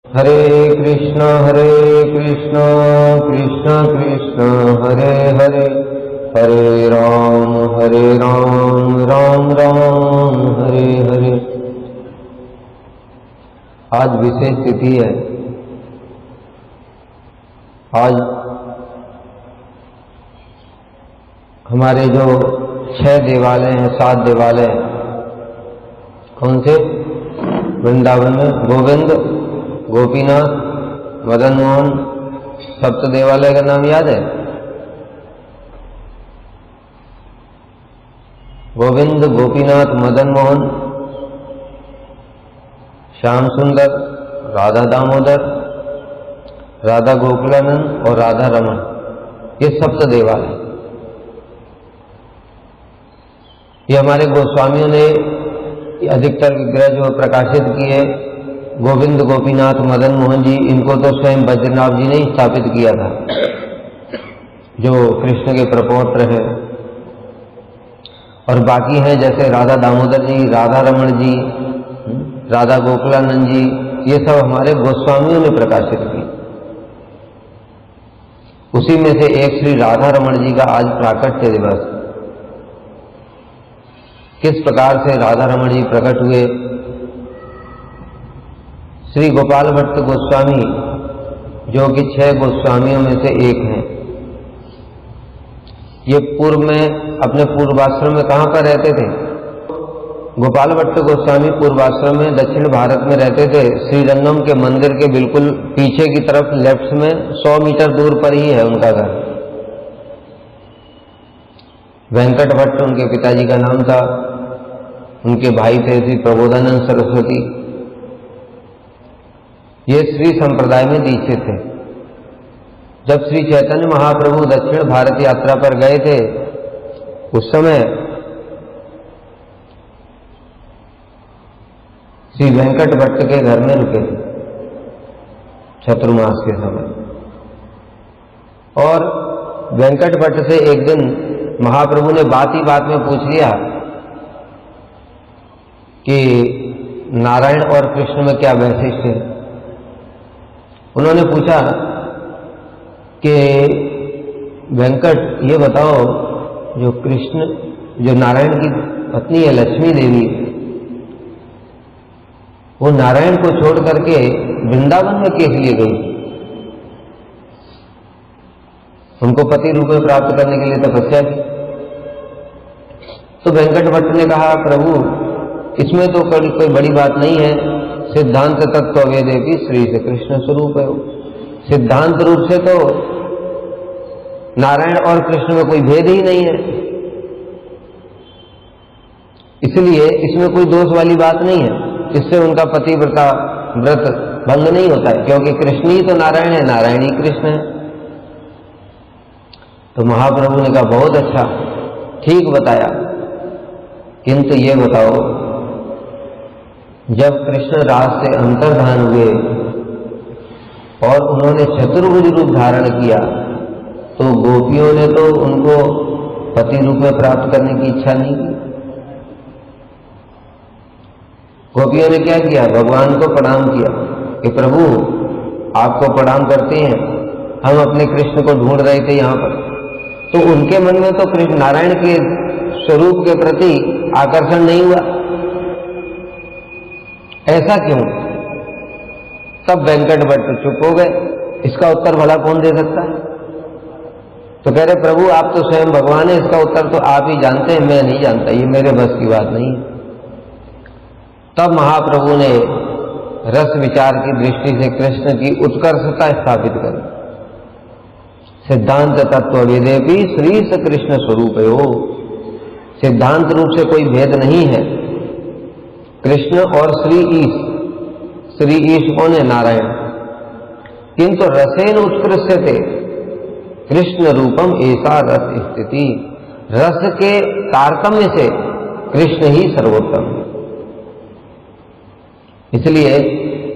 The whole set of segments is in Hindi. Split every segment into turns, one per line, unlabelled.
हरे कृष्ण कृष्ण कृष्ण हरे हरे, हरे राम राम राम हरे हरे। आज विशेष तिथि है। आज हमारे जो 6 देवालय हैं, 7 देवालय, कौन से? वृंदावन में गोविंद, गोपीनाथ, मदन मोहन, सप्त देवालय का नाम याद है? गोविंद, गोपीनाथ, मदन मोहन, श्याम सुंदर, राधा दामोदर, राधा गोकुलानंद और राधा रमन, ये सप्त देवालय। ये हमारे गोस्वामियों ने अधिकतर विग्रह जो प्रकाशित किए, गोविंद, गोपीनाथ, मदन मोहन जी, इनको तो स्वयं बद्रीनाथ जी ने ही स्थापित किया था, जो कृष्ण के प्रपौत्र हैं। और बाकी हैं जैसे राधा दामोदर जी, राधा रमन जी, राधा गोकुलानंद जी, ये सब हमारे गोस्वामियों ने प्रकाशित की। उसी में से एक श्री राधा रमन जी का आज प्राकट्य दिवस। किस प्रकार से राधा रमन जी प्रकट हुए? श्री गोपाल भट्ट गोस्वामी, जो कि 6 गोस्वामियों में से एक हैं, ये पूर्व में अपने पूर्वाश्रम में कहाँ पर रहते थे? गोपाल भट्ट गोस्वामी पूर्वाश्रम में दक्षिण भारत में रहते थे। श्रीरंगम के मंदिर के बिल्कुल पीछे की तरफ लेफ्ट में 100 मीटर दूर पर ही है उनका घर। वेंकट भट्ट उनके पिताजी का नाम था। उनके भाई थे श्री प्रबोधानंद सरस्वती। ये श्री संप्रदाय में दीक्षित थे। जब श्री चैतन्य महाप्रभु दक्षिण भारत यात्रा पर गए थे, उस समय श्री वेंकट भट्ट के घर में रुके थे चतुर्मास के समय। और वेंकट भट्ट से एक दिन महाप्रभु ने बात ही बात में पूछ लिया कि नारायण और कृष्ण में क्या वैशिष्ट है। उन्होंने पूछा कि वेंकट, ये बताओ, जो कृष्ण, जो नारायण की पत्नी है लक्ष्मी देवी, वो नारायण को छोड़ करके वृंदावन में किस लिए गई? उनको पति रूप में प्राप्त करने के लिए तपस्या की। तो वेंकट भट्ट ने कहा, प्रभु इसमें तो कोई बड़ी बात नहीं है। सिद्धांत तत्व वेदेपि श्री से कृष्ण स्वरूप है। सिद्धांत रूप से तो नारायण और कृष्ण में कोई भेद ही नहीं है, इसलिए इसमें कोई दोष वाली बात नहीं है। इससे उनका पतिव्रता व्रत भंग नहीं होता है, क्योंकि कृष्ण ही तो नारायण है, नारायण ही कृष्ण है। तो महाप्रभु ने कहा, बहुत अच्छा, ठीक बताया, किंतु ये बताओ, जब कृष्ण रास से अंतर्धान हुए और उन्होंने चतुर्भुज रूप धारण किया, तो गोपियों ने तो उनको पति रूप में प्राप्त करने की इच्छा नहीं की। गोपियों ने क्या किया? भगवान को प्रणाम किया कि प्रभु आपको प्रणाम करते हैं, हम अपने कृष्ण को ढूंढ रहे थे यहाँ पर। तो उनके मन में तो कृष्ण नारायण के स्वरूप के प्रति आकर्षण नहीं हुआ। ऐसा क्यों? तब वेंकट भट्ट चुप हो गए। इसका उत्तर भला कौन दे सकता है? तो कह रहे, प्रभु आप तो स्वयं भगवान है, इसका उत्तर तो आप ही जानते हैं, मैं नहीं जानता, ये मेरे बस की बात नहीं है। तब महाप्रभु ने रस विचार की दृष्टि से कृष्ण की उत्कर्षता स्थापित करी। सिद्धांत तत्व वेदेपि श्री से कृष्ण स्वरूप हो। सिद्धांत रूप से कोई भेद नहीं है। कृष्ण और श्री ईश कौन है? नारायण। किंतु रसेन उत्कृष्यते कृष्ण रूपम ऐसा रस स्थिति। रस के तारतम्य से कृष्ण ही सर्वोत्तम है। इसलिए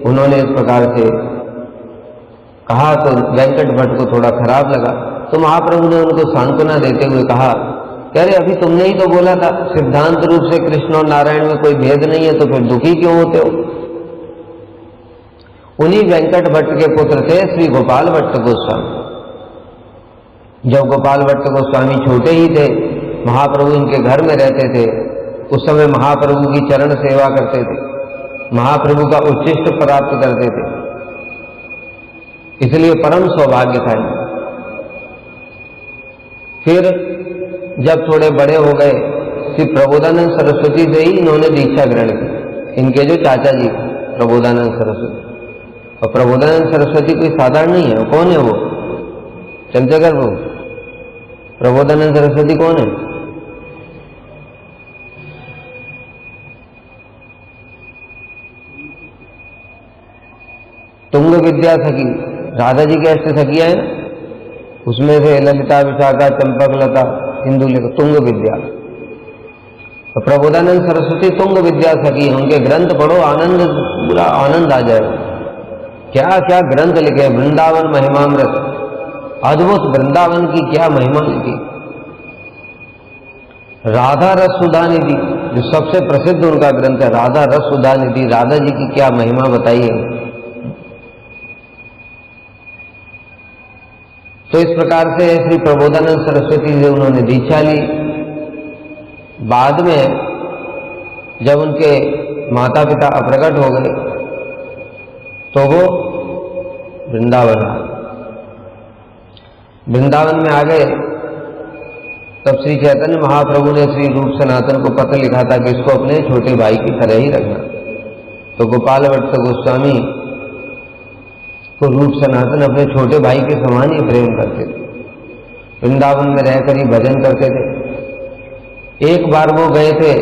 उन्होंने इस प्रकार से कहा तो वेंकट भट्ट को थोड़ा खराब लगा। तो महाप्रभु ने उनको सांत्वना देते हुए कहा, कह रहे अभी तुमने ही तो बोला था सिद्धांत रूप से कृष्ण और नारायण में कोई भेद नहीं है, तो फिर दुखी क्यों होते हो? उन्हीं वेंकट भट्ट के पुत्र थे श्री गोपाल भट्ट गोस्वामी। जब गोपाल भट्ट गोस्वामी छोटे ही थे, महाप्रभु इनके घर में रहते थे, उस समय महाप्रभु की चरण सेवा करते थे, महाप्रभु का उच्चिष्ट प्राप्त करते थे, इसलिए परम सौभाग्य था। फिर जब थोड़े बड़े हो गए, श्री प्रबोधानंद सरस्वती से ही इन्होंने दीक्षा ग्रहण की। इनके जो चाचा जी प्रबोधानंद सरस्वती, और प्रबोधानंद सरस्वती कोई साधारण नहीं है। कौन है वो? चंद्रशेखर वो प्रबोधानंद सरस्वती कौन है? तुंग विद्या सखी, राधा जी के अष्ट सखियां हैं, उसमें से ललिता, विशाखा, चंपक, लता, हिंदू लेकर तुंग विद्या। तो प्रबोधानंद सरस्वती तुंग विद्या सखी, उनके ग्रंथ पढ़ो, आनंद, पूरा आनंद आ जाएगा। क्या क्या ग्रंथ लिखे, वृंदावन महिमामृत, अद्भुत वृंदावन की क्या महिमा लिखी। राधा रस सुधा निधि, जो सबसे प्रसिद्ध उनका ग्रंथ है, राधा रस सुधा निधि, राधा जी की क्या महिमा बताइए। तो इस प्रकार से श्री प्रबोधानंद सरस्वती से उन्होंने दीक्षा ली। बाद में जब उनके माता पिता अप्रकट हो गए तो वो वृंदावन आ गए। वृंदावन में आ गए तब श्री चैतन्य महाप्रभु ने श्री रूप सनातन को पत्र लिखा था कि इसको अपने छोटे भाई की तरह ही रखना। तो गोपाल भट्ट गोस्वामी को रूप सनातन अपने छोटे भाई के समान ही प्रेम करते थे, वृंदावन में रहकर ही भजन करते थे। एक बार वो गए थे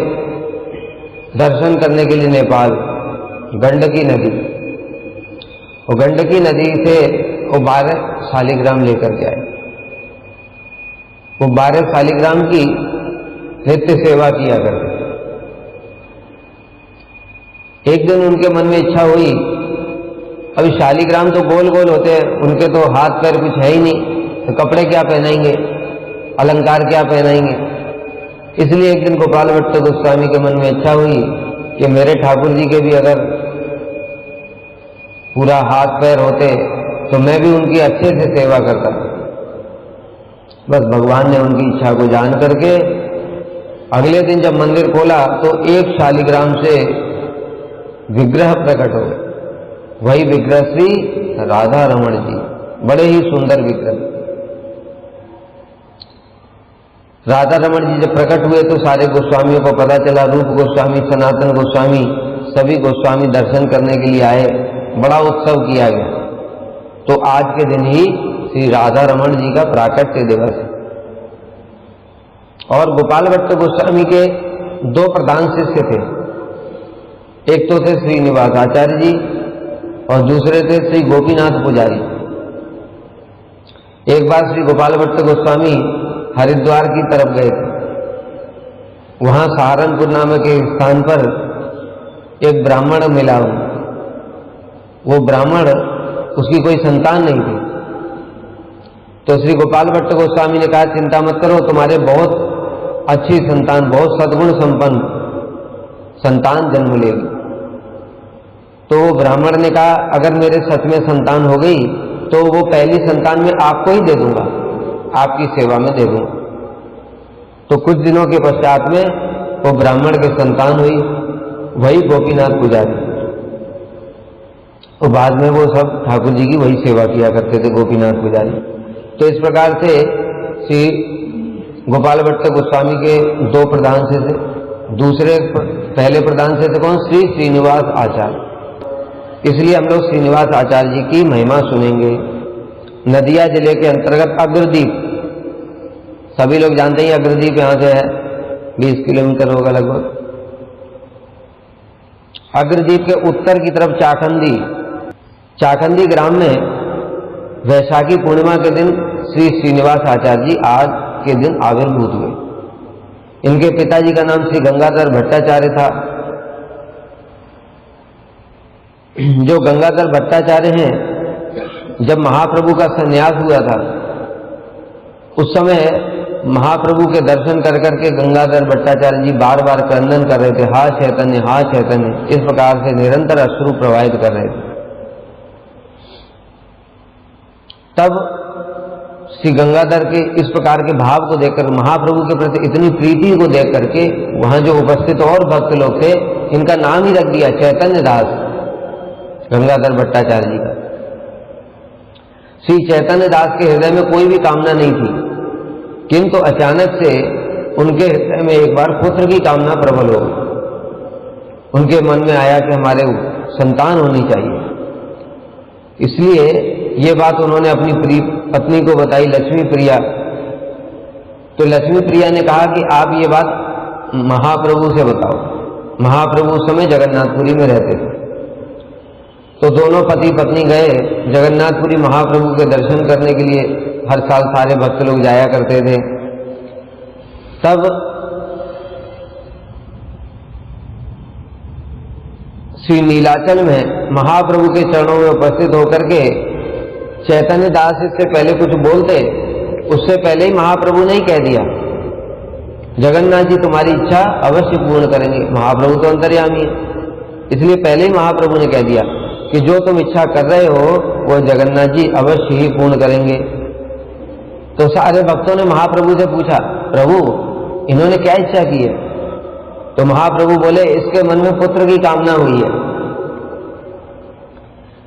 दर्शन करने के लिए नेपाल, गंडकी नदी, और गंडकी नदी से वो 12 शालिग्राम लेकर के आए। वो 12 शालिग्राम की नित्य सेवा किया करते। एक दिन उनके मन में इच्छा हुई, अभी शालिग्राम तो गोल गोल होते हैं, उनके तो हाथ पैर कुछ है ही नहीं, तो कपड़े क्या पहनाएंगे, अलंकार क्या पहनाएंगे। इसलिए एक दिन गोपाल भट्ट गोस्वामी के मन में इच्छा हुई कि मेरे ठाकुर जी के भी अगर पूरा हाथ पैर होते तो मैं भी उनकी अच्छे से सेवा करता। बस भगवान ने उनकी इच्छा को जान करके अगले दिन जब मंदिर खोला तो एक शालिग्राम से विग्रह प्रकट हो गए। वही विग्रह श्री राधा रमण जी, बड़े ही सुंदर विग्रह। राधा रमण जी जब प्रकट हुए तो सारे गोस्वामियों को पता चला, रूप गोस्वामी, सनातन गोस्वामी, सभी गोस्वामी दर्शन करने के लिए आए, बड़ा उत्सव किया गया। तो आज के दिन ही श्री राधा रमण जी का प्राकट्य दिवस है। और गोपाल भट्ट गोस्वामी के 2 प्रधान शिष्य थे, एक तो थे श्रीनिवास आचार्य जी और दूसरे थे श्री गोपीनाथ पुजारी। एक बार श्री गोपाल भट्ट गोस्वामी हरिद्वार की तरफ गए थे। वहां सहारनपुर नामक एक स्थान पर एक ब्राह्मण मिला। वो ब्राह्मण, उसकी कोई संतान नहीं थी। तो श्री गोपाल भट्ट गोस्वामी ने कहा, चिंता मत करो, तुम्हारे बहुत अच्छी संतान, बहुत सद्गुण संपन्न संतान जन्म लेगी। तो वो ब्राह्मण ने कहा, अगर मेरे सच में संतान हो गई तो वो पहली संतान में आपको ही दे दूंगा, आपकी सेवा में दे दूंगा। तो कुछ दिनों के पश्चात में वो ब्राह्मण की संतान हुई, वही गोपीनाथ पुजारी। और बाद में वो सब ठाकुर जी की वही सेवा किया करते थे, गोपीनाथ पुजारी। तो इस प्रकार से श्री गोपाल भट्ट गोस्वामी के 2 प्रधान से थे। दूसरे पहले प्रधान से थे कौन? श्री श्रीनिवास आचार्य। इसलिए हम लोग श्रीनिवास आचार्य जी की महिमा सुनेंगे। नदिया जिले के अंतर्गत अग्रदीप, सभी लोग जानते हैं अग्रदीप यहां से है, 20 किलोमीटर होगा लगभग। अग्रदीप के उत्तर की तरफ चाखंदी, चाखंदी ग्राम में वैशाखी पूर्णिमा के दिन श्री श्रीनिवास आचार्य जी आज के दिन आविर्भूत हुए। इनके पिताजी का नाम श्री गंगाधर भट्टाचार्य था। जो गंगाधर भट्टाचार्य हैं, जब महाप्रभु का संन्यास हुआ था उस समय महाप्रभु के दर्शन कर करके गंगाधर भट्टाचार्य जी बार बार क्रंदन कर रहे थे, हा चैतन्य, हा चैतन्य, इस प्रकार से निरंतर अश्रु प्रवाहित कर रहे थे। तब श्री गंगाधर के इस प्रकार के भाव को देखकर, महाप्रभु के प्रति इतनी प्रीति को देख करके वहां जो उपस्थित और भक्त लोग थे, इनका नाम ही रख दिया चैतन्य दास, गंगाधर भट्टाचार्य जी का। श्री चैतन्य दास के हृदय में कोई भी कामना नहीं थी, किंतु अचानक से उनके हृदय में एक बार पुत्र की कामना प्रबल हो गई। उनके मन में आया कि हमारे संतान होनी चाहिए। इसलिए ये बात उन्होंने अपनी पत्नी को बताई, लक्ष्मी प्रिया। तो लक्ष्मी प्रिया ने कहा कि आप ये बात महाप्रभु से बताओ। महाप्रभु उस समय जगन्नाथपुरी में रहते थे। तो दोनों पति पत्नी गए जगन्नाथपुरी महाप्रभु के दर्शन करने के लिए। हर साल सारे भक्त लोग जाया करते थे। तब श्री नीलाचल में महाप्रभु के चरणों में उपस्थित होकर के चैतन्य दास इससे पहले कुछ बोलते, उससे पहले ही महाप्रभु ने ही कह दिया, जगन्नाथ जी तुम्हारी इच्छा अवश्य पूर्ण करेंगे। महाप्रभु तो अंतर्यामी है, इसलिए पहले ही महाप्रभु ने कह दिया कि जो तुम इच्छा कर रहे हो वो जगन्नाथ जी अवश्य ही पूर्ण करेंगे। तो सारे भक्तों ने महाप्रभु से पूछा, प्रभु इन्होंने क्या इच्छा की है? तो महाप्रभु बोले, इसके मन में पुत्र की कामना हुई है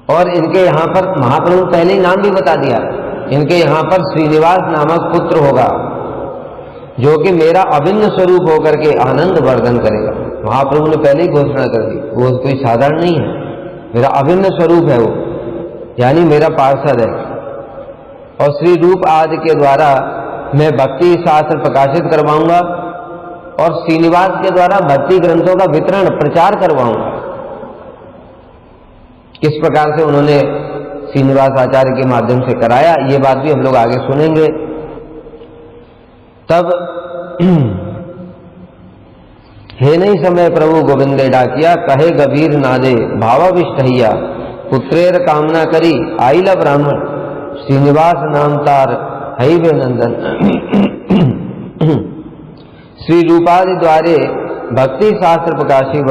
और इनके यहां पर, महाप्रभु पहले ही नाम भी बता दिया, इनके यहां पर श्रीनिवास नामक पुत्र होगा जो कि मेरा अभिन्न स्वरूप होकर के आनंद वर्धन करेगा। महाप्रभु ने पहले ही घोषणा कर दी, वो कोई साधारण नहीं है, मेरा अभिन्न स्वरूप है वो, यानी मेरा पार्षद है। और श्री रूप आदि के द्वारा मैं भक्ति शास्त्र प्रकाशित करवाऊंगा और श्रीनिवास के द्वारा भक्ति ग्रंथों का वितरण प्रचार करवाऊंगा। किस प्रकार से उन्होंने श्रीनिवास आचार्य के माध्यम से कराया, ये बात भी हम लोग आगे सुनेंगे। तब हे नहीं समय प्रभु गोविंदे डाकिया, कहे गभीर नादे भावाविष्टहिया, पुत्रेर कामना करी आइला ब्राह्मण, श्रीनिवास नाम तार हई वे नंदन। श्री रूपादि द्वारे भक्ति शास्त्र प्रकाशिव,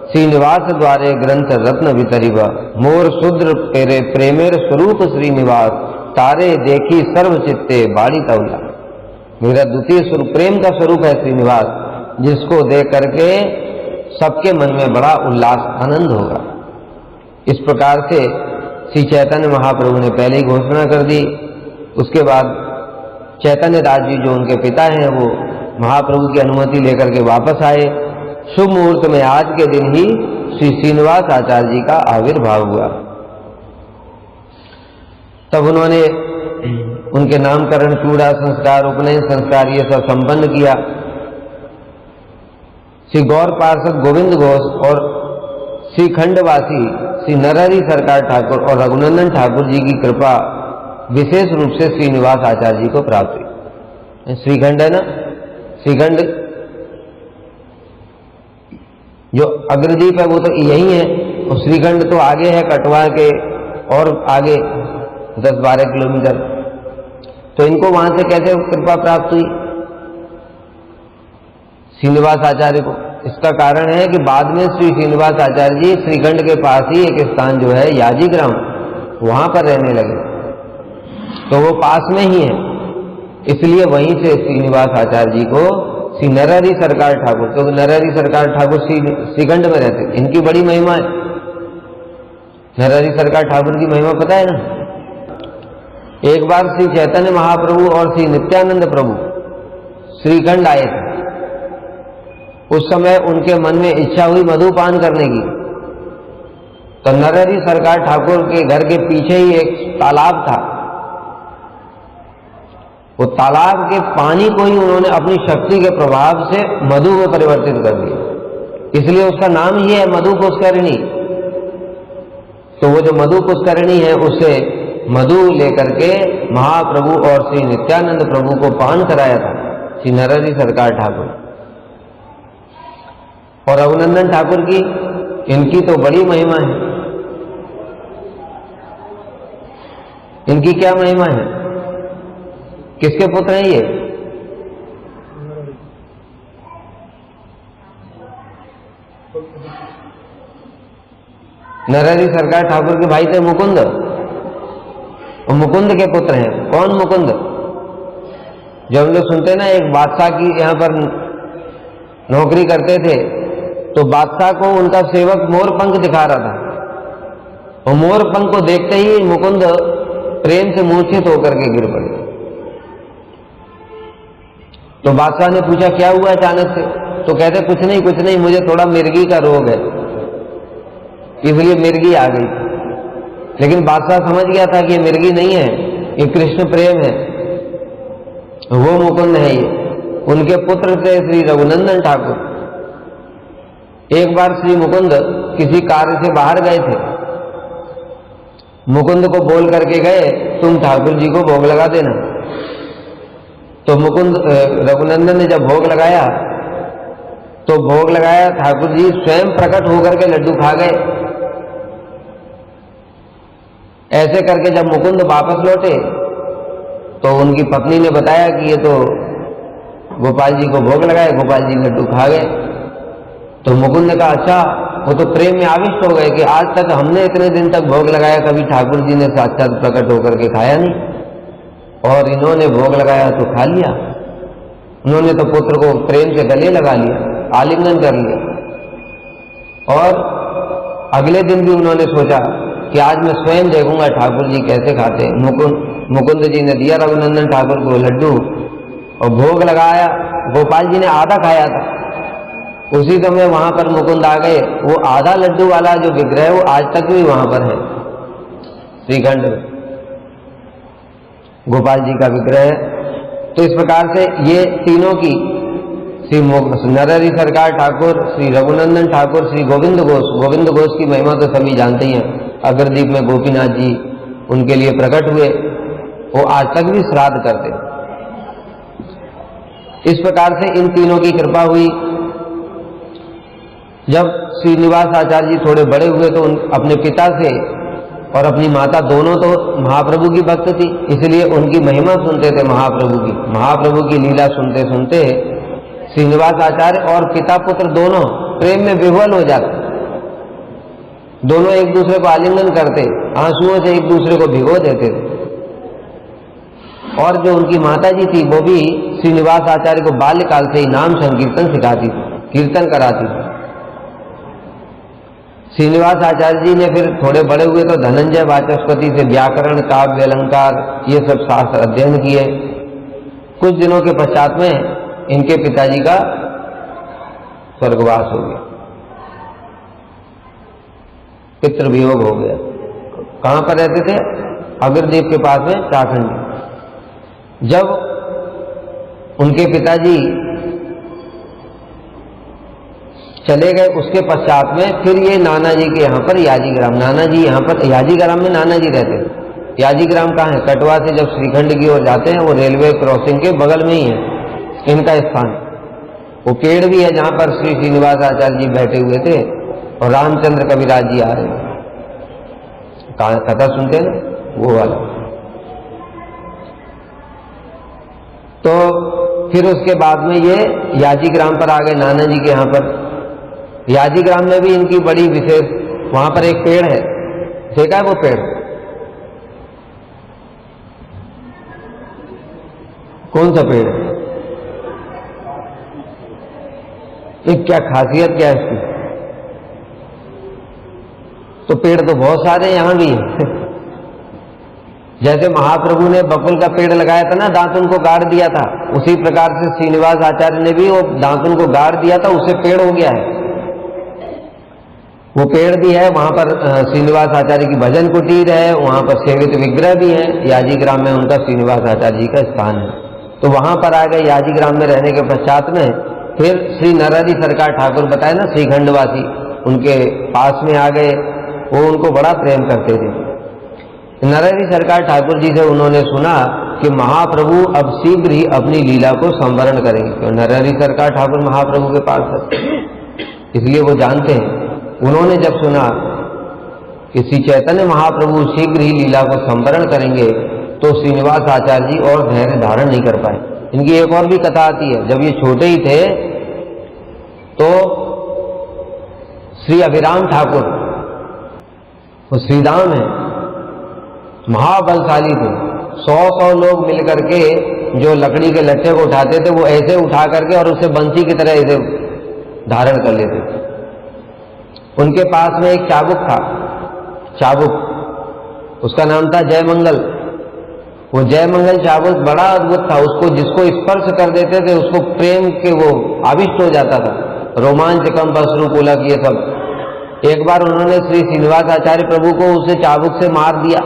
श्रीनिवास द्वारे ग्रंथ रत्न वितरिव, मोर शूद्र पेरे प्रेमेर स्वरूप श्रीनिवास, तारे देखी सर्व चित्ते बाड़ी तौला। मेरा द्वितीय स्वरूप, प्रेम का स्वरूप है श्रीनिवास, जिसको देख करके सबके मन में बड़ा उल्लास आनंद होगा। इस प्रकार से श्री चैतन्य महाप्रभु ने पहले ही घोषणा कर दी। उसके बाद चैतन्य दास जी जो उनके पिता हैं वो महाप्रभु की अनुमति लेकर के वापस आए। शुभ मुहूर्त में आज के दिन ही श्री श्रीनिवास आचार्य जी का आविर्भाव हुआ। तब उन्होंने उनके नामकरण, चूड़ा संस्कार, उपनयन संस्कार ये सब संपन्न किया। श्री गौर पार्षद गोविंद घोष और श्री खंडवासी श्री नरहरि सरकार ठाकुर और रघुनंदन ठाकुर जी की कृपा विशेष रूप से श्रीनिवास आचार्य जी को प्राप्त हुई। श्रीखंड है ना, श्रीखंड जो अग्रदीप है वो तो यही है, और श्रीखंड तो आगे है कटवा के और आगे 10-12 किलोमीटर। तो इनको वहां से कैसे कृपा प्राप्त हुई श्रीनिवास आचार्य को? इसका कारण है कि बाद में श्री श्रीनिवास आचार्य जी श्रीखंड के पास ही एक स्थान जो है याजी ग्राम, वहां पर रहने लगे। तो वो पास में ही है, इसलिए वहीं से श्रीनिवास आचार्य जी को श्री नरहरि सरकार ठाकुर, क्योंकि नरहरि सरकार ठाकुर श्रीखंड में रहते, इनकी बड़ी महिमा है। नरहरि सरकार ठाकुर की महिमा पता है ना? एक बार श्री चैतन्य महाप्रभु और श्री नित्यानंद प्रभु श्रीखंड आए थे। उस समय उनके मन में इच्छा हुई मधुपान करने की। तो नरहरि सरकार ठाकुर के घर के पीछे ही एक तालाब था। वो तालाब के पानी को ही उन्होंने अपनी शक्ति के प्रभाव से मधु में परिवर्तित कर दिया, इसलिए उसका नाम ही है मधु पुष्करिणी। तो वो जो मधु पुष्करिणी है उससे मधु लेकर के महाप्रभु और श्री नित्यानंद प्रभु को पान कराया था श्री नरहरि सरकार ठाकुर। और रघुनंदन ठाकुर की, इनकी तो बड़ी महिमा है। इनकी क्या महिमा है? किसके पुत्र हैं ये? नरहरि सरकार ठाकुर के भाई थे मुकुंद। वो मुकुंद के पुत्र हैं। कौन मुकुंद? जब हम लोग सुनते हैं ना, एक बादशाह की यहाँ पर नौकरी करते थे, तो बादशाह को उनका सेवक मोर पंख दिखा रहा था, और मोर पंख को देखते ही मुकुंद प्रेम से मूर्छित होकर के गिर पड़े। तो बादशाह ने पूछा क्या हुआ अचानक से? तो कहते कुछ नहीं, मुझे थोड़ा मिर्गी का रोग है, इसलिए मिर्गी आ गई। लेकिन बादशाह समझ गया था कि ये मिर्गी नहीं है, ये कृष्ण प्रेम है, वो मुकुंद है। ये उनके पुत्र थे श्री रघुनंदन ठाकुर। एक बार श्री मुकुंद किसी कार्य से बाहर गए थे, मुकुंद को बोल करके गए तुम ठाकुर जी को भोग लगा देना। तो मुकुंद रघुनंदन ने जब भोग लगाया, तो भोग लगाया, ठाकुर जी स्वयं प्रकट होकर के लड्डू खा गए। ऐसे करके जब मुकुंद वापस लौटे, तो उनकी पत्नी ने बताया कि ये तो गोपाल जी को भोग लगाए, गोपाल जी लड्डू खा गए। तो मुकुंद ने कहा अच्छा, वो तो प्रेम में आविष्ट हो गए कि आज तक हमने इतने दिन तक भोग लगाया, कभी ठाकुर जी ने साक्षात प्रकट होकर के खाया नहीं, और इन्होंने भोग लगाया तो खा लिया। उन्होंने तो पुत्र को प्रेम से गले लगा लिया, आलिंगन कर लिया। और अगले दिन भी उन्होंने सोचा कि आज मैं स्वयं देखूंगा ठाकुर जी कैसे खाते हैं। मुकुंद जी ने दिया रघुनंदन ठाकुर को लड्डू और भोग लगाया। गोपाल जी ने आधा खाया था। उसी समय वहां पर मुकुंद आ गए। वो आधा लड्डू वाला जो विग्रह है वो आज तक भी वहां पर है, श्रीखंड में गोपाल जी का विग्रह है। तो इस प्रकार से ये तीनों की, श्री नरहरि सरकार ठाकुर, श्री रघुनंदन ठाकुर, श्री गोविंद घोष की महिमा तो सभी जानते ही हैं। अगरदीप में गोपीनाथ जी उनके लिए प्रकट हुए, वो आज तक भी श्राद्ध करते। इस प्रकार से इन तीनों की कृपा हुई। जब श्रीनिवास आचार्य जी थोड़े बड़े हुए तो अपने पिता से और अपनी माता दोनों तो महाप्रभु की भक्त थी, इसलिए उनकी महिमा सुनते थे। महाप्रभु की लीला सुनते सुनते श्रीनिवास आचार्य और पिता पुत्र दोनों प्रेम में विह्वल हो जाते। दोनों एक दूसरे को आलिंगन करते, आंसुओं से एक दूसरे को भिगो देते थे। और जो उनकी माता जी थी वो भी श्रीनिवास आचार्य को बाल्यकाल से ही नाम संकीर्तन सिखाती थी, कीर्तन कराती थी। श्रीनिवास आचार्य जी ने फिर थोड़े बड़े हुए तो धनंजय वाचस्पति से व्याकरण, काव्य, अलंकार ये सब शास्त्र अध्ययन किए। कुछ दिनों के पश्चात में इनके पिताजी का स्वर्गवास हो गया, पितृवियोग हो गया। कहां पर रहते थे? अगरदीप के पास में चाखंडी। जब उनके पिताजी चले गए उसके पश्चात में फिर ये नाना जी के यहाँ पर याजीग्राम, नाना जी यहाँ पर याजीग्राम में नाना जी रहते थे। याजीग्राम कहाँ है? कटवा से जब श्रीखंड की ओर जाते हैं वो रेलवे क्रॉसिंग के बगल में ही है इनका स्थान। वो पेड़ भी है जहां पर श्री श्रीनिवास आचार्य जी बैठे हुए थे और रामचंद्र कविराज जी आ रहे हैं, कथा सुनते हैं ना वो वाला। तो फिर उसके बाद में ये याजीग्राम पर आ गए, नाना जी के यहाँ पर। याजीग्राम में भी इनकी बड़ी विशेष, वहां पर एक पेड़ है, देखा है वो पेड़? कौन सा पेड़ है? एक क्या खासियत क्या है इसकी? तो पेड़ तो बहुत सारे यहां भी हैं। जैसे महाप्रभु ने बकुल का पेड़ लगाया था ना, दांतुन को गाड़ दिया था, उसी प्रकार से श्रीनिवास आचार्य ने भी वो दांतुन को गाड़ दिया था, उससे पेड़ हो गया है। वो पेड़ भी है वहां पर। श्रीनिवास आचार्य की भजन कुटीर है, वहां पर सेवित विग्रह भी है। याजीग्राम में उनका श्रीनिवास आचार्य जी का स्थान है। तो वहां पर आ गए। याजीग्राम में रहने के पश्चात में फिर श्री नरहरि सरकार ठाकुर बताए ना, श्रीखंडवासी, उनके पास में आ गए। वो उनको बड़ा प्रेम करते थे। नरहरि सरकार ठाकुर जी से उन्होंने सुना कि महाप्रभु अब शीघ्र ही अपनी लीला को संवरण करेंगे। तो नरहरि सरकार ठाकुर महाप्रभु के पास है, इसलिए वो जानते हैं। उन्होंने जब सुना कि श्री चैतन्य महाप्रभु शीघ्र ही लीला को संवरण करेंगे, तो श्रीनिवास आचार्य जी और धैर्य धारण नहीं कर पाए। इनकी एक और भी कथा आती है। जब ये छोटे ही थे तो श्री अभिराम ठाकुर, वो श्रीधाम है, महाबलशाली थे। 100 लोग मिलकर के जो लकड़ी के लट्ठे को उठाते थे, वो ऐसे उठा करके और उसे बंसी की तरह ऐसे धारण कर लेते थे। उनके पास में एक चाबुक था, चाबुक, उसका नाम था जयमंगल। वो जयमंगल चाबुक बड़ा अद्भुत था। उसको जिसको स्पर्श कर देते थे उसको प्रेम के वो आविष्ट हो जाता था। रोमांचकम बसरु पुलक ये सब। एक बार उन्होंने श्री श्रीनिवास आचार्य प्रभु को उसे चाबुक से मार दिया।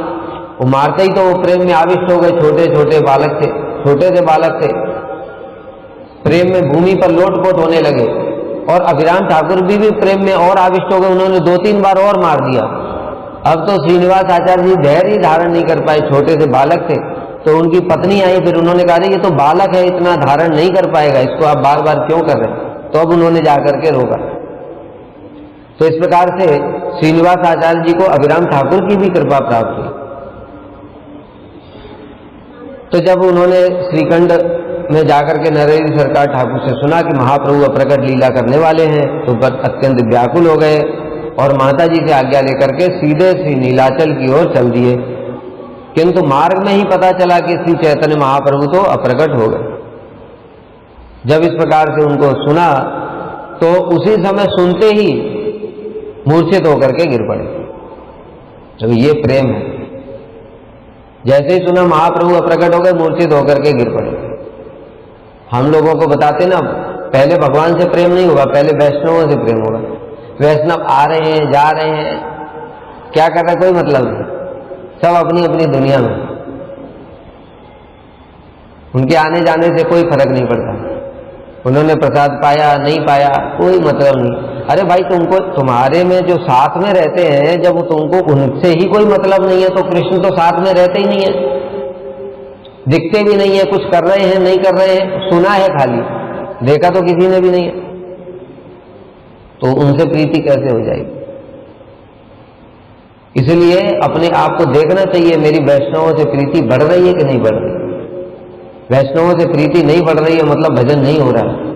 वो मारते ही तो वो प्रेम में आविष्ट हो गए। छोटे छोटे बालक थे, छोटे से बालक थे, प्रेम में भूमि पर लोटपोट होने लगे। और अभिराम ठाकुर भी प्रेम में और आविष्ट हो गए। उन्होंने 2-3 बार और मार दिया। अब तो श्रीनिवास आचार्य जी धैर्य धारण नहीं कर पाए, छोटे से बालक थे। तो उनकी पत्नी आई, फिर उन्होंने कहा ये तो बालक है, इतना धारण नहीं कर पाएगा, इसको आप बार बार क्यों कर रहे हैं? तो अब उन्होंने जाकर के रोका। तो इस प्रकार से श्रीनिवास आचार्य जी को अभिराम ठाकुर की भी कृपा प्राप्त हुई। तो जब उन्होंने श्रीखंड में जाकर के नरेंद्र सरकार ठाकुर से सुना कि महाप्रभु अप्रकट लीला करने वाले हैं, तो अत्यंत व्याकुल हो गए और माता जी से आज्ञा लेकर के सीधे श्री नीलाचल की ओर चल दिए। किंतु मार्ग में ही पता चला कि श्री चैतन्य महाप्रभु तो अप्रकट हो गए। जब इस प्रकार से उनको सुना तो उसी समय सुनते ही मूर्छित होकर के गिर पड़े। तो ये प्रेम है। जैसे ही सुना महाप्रभु अप्रकट हो गए, मूर्छित होकर के गिर पड़े। हम लोगों को बताते ना, पहले भगवान से प्रेम नहीं होगा, पहले वैष्णवों से प्रेम होगा। वैष्णव आ रहे हैं, जा रहे हैं, क्या कर रहे हैं कोई मतलब नहीं, सब अपनी अपनी दुनिया में, उनके आने जाने से कोई फर्क नहीं पड़ता। उन्होंने प्रसाद पाया नहीं पाया कोई मतलब नहीं। अरे भाई, तुमको तुम्हारे में जो साथ में रहते हैं, जब तुमको उनसे ही कोई मतलब नहीं है तो कृष्ण तो साथ में रहते ही नहीं है, दिखते भी नहीं है, कुछ कर रहे हैं नहीं कर रहे हैं, सुना है खाली, देखा तो किसी ने भी नहीं है। तो उनसे प्रीति कैसे हो जाएगी? इसलिए अपने आप को देखना चाहिए, मेरी वैष्णवों से प्रीति बढ़ रही है कि नहीं बढ़ रही। वैष्णवों से प्रीति नहीं बढ़ रही है मतलब भजन नहीं हो रहा है।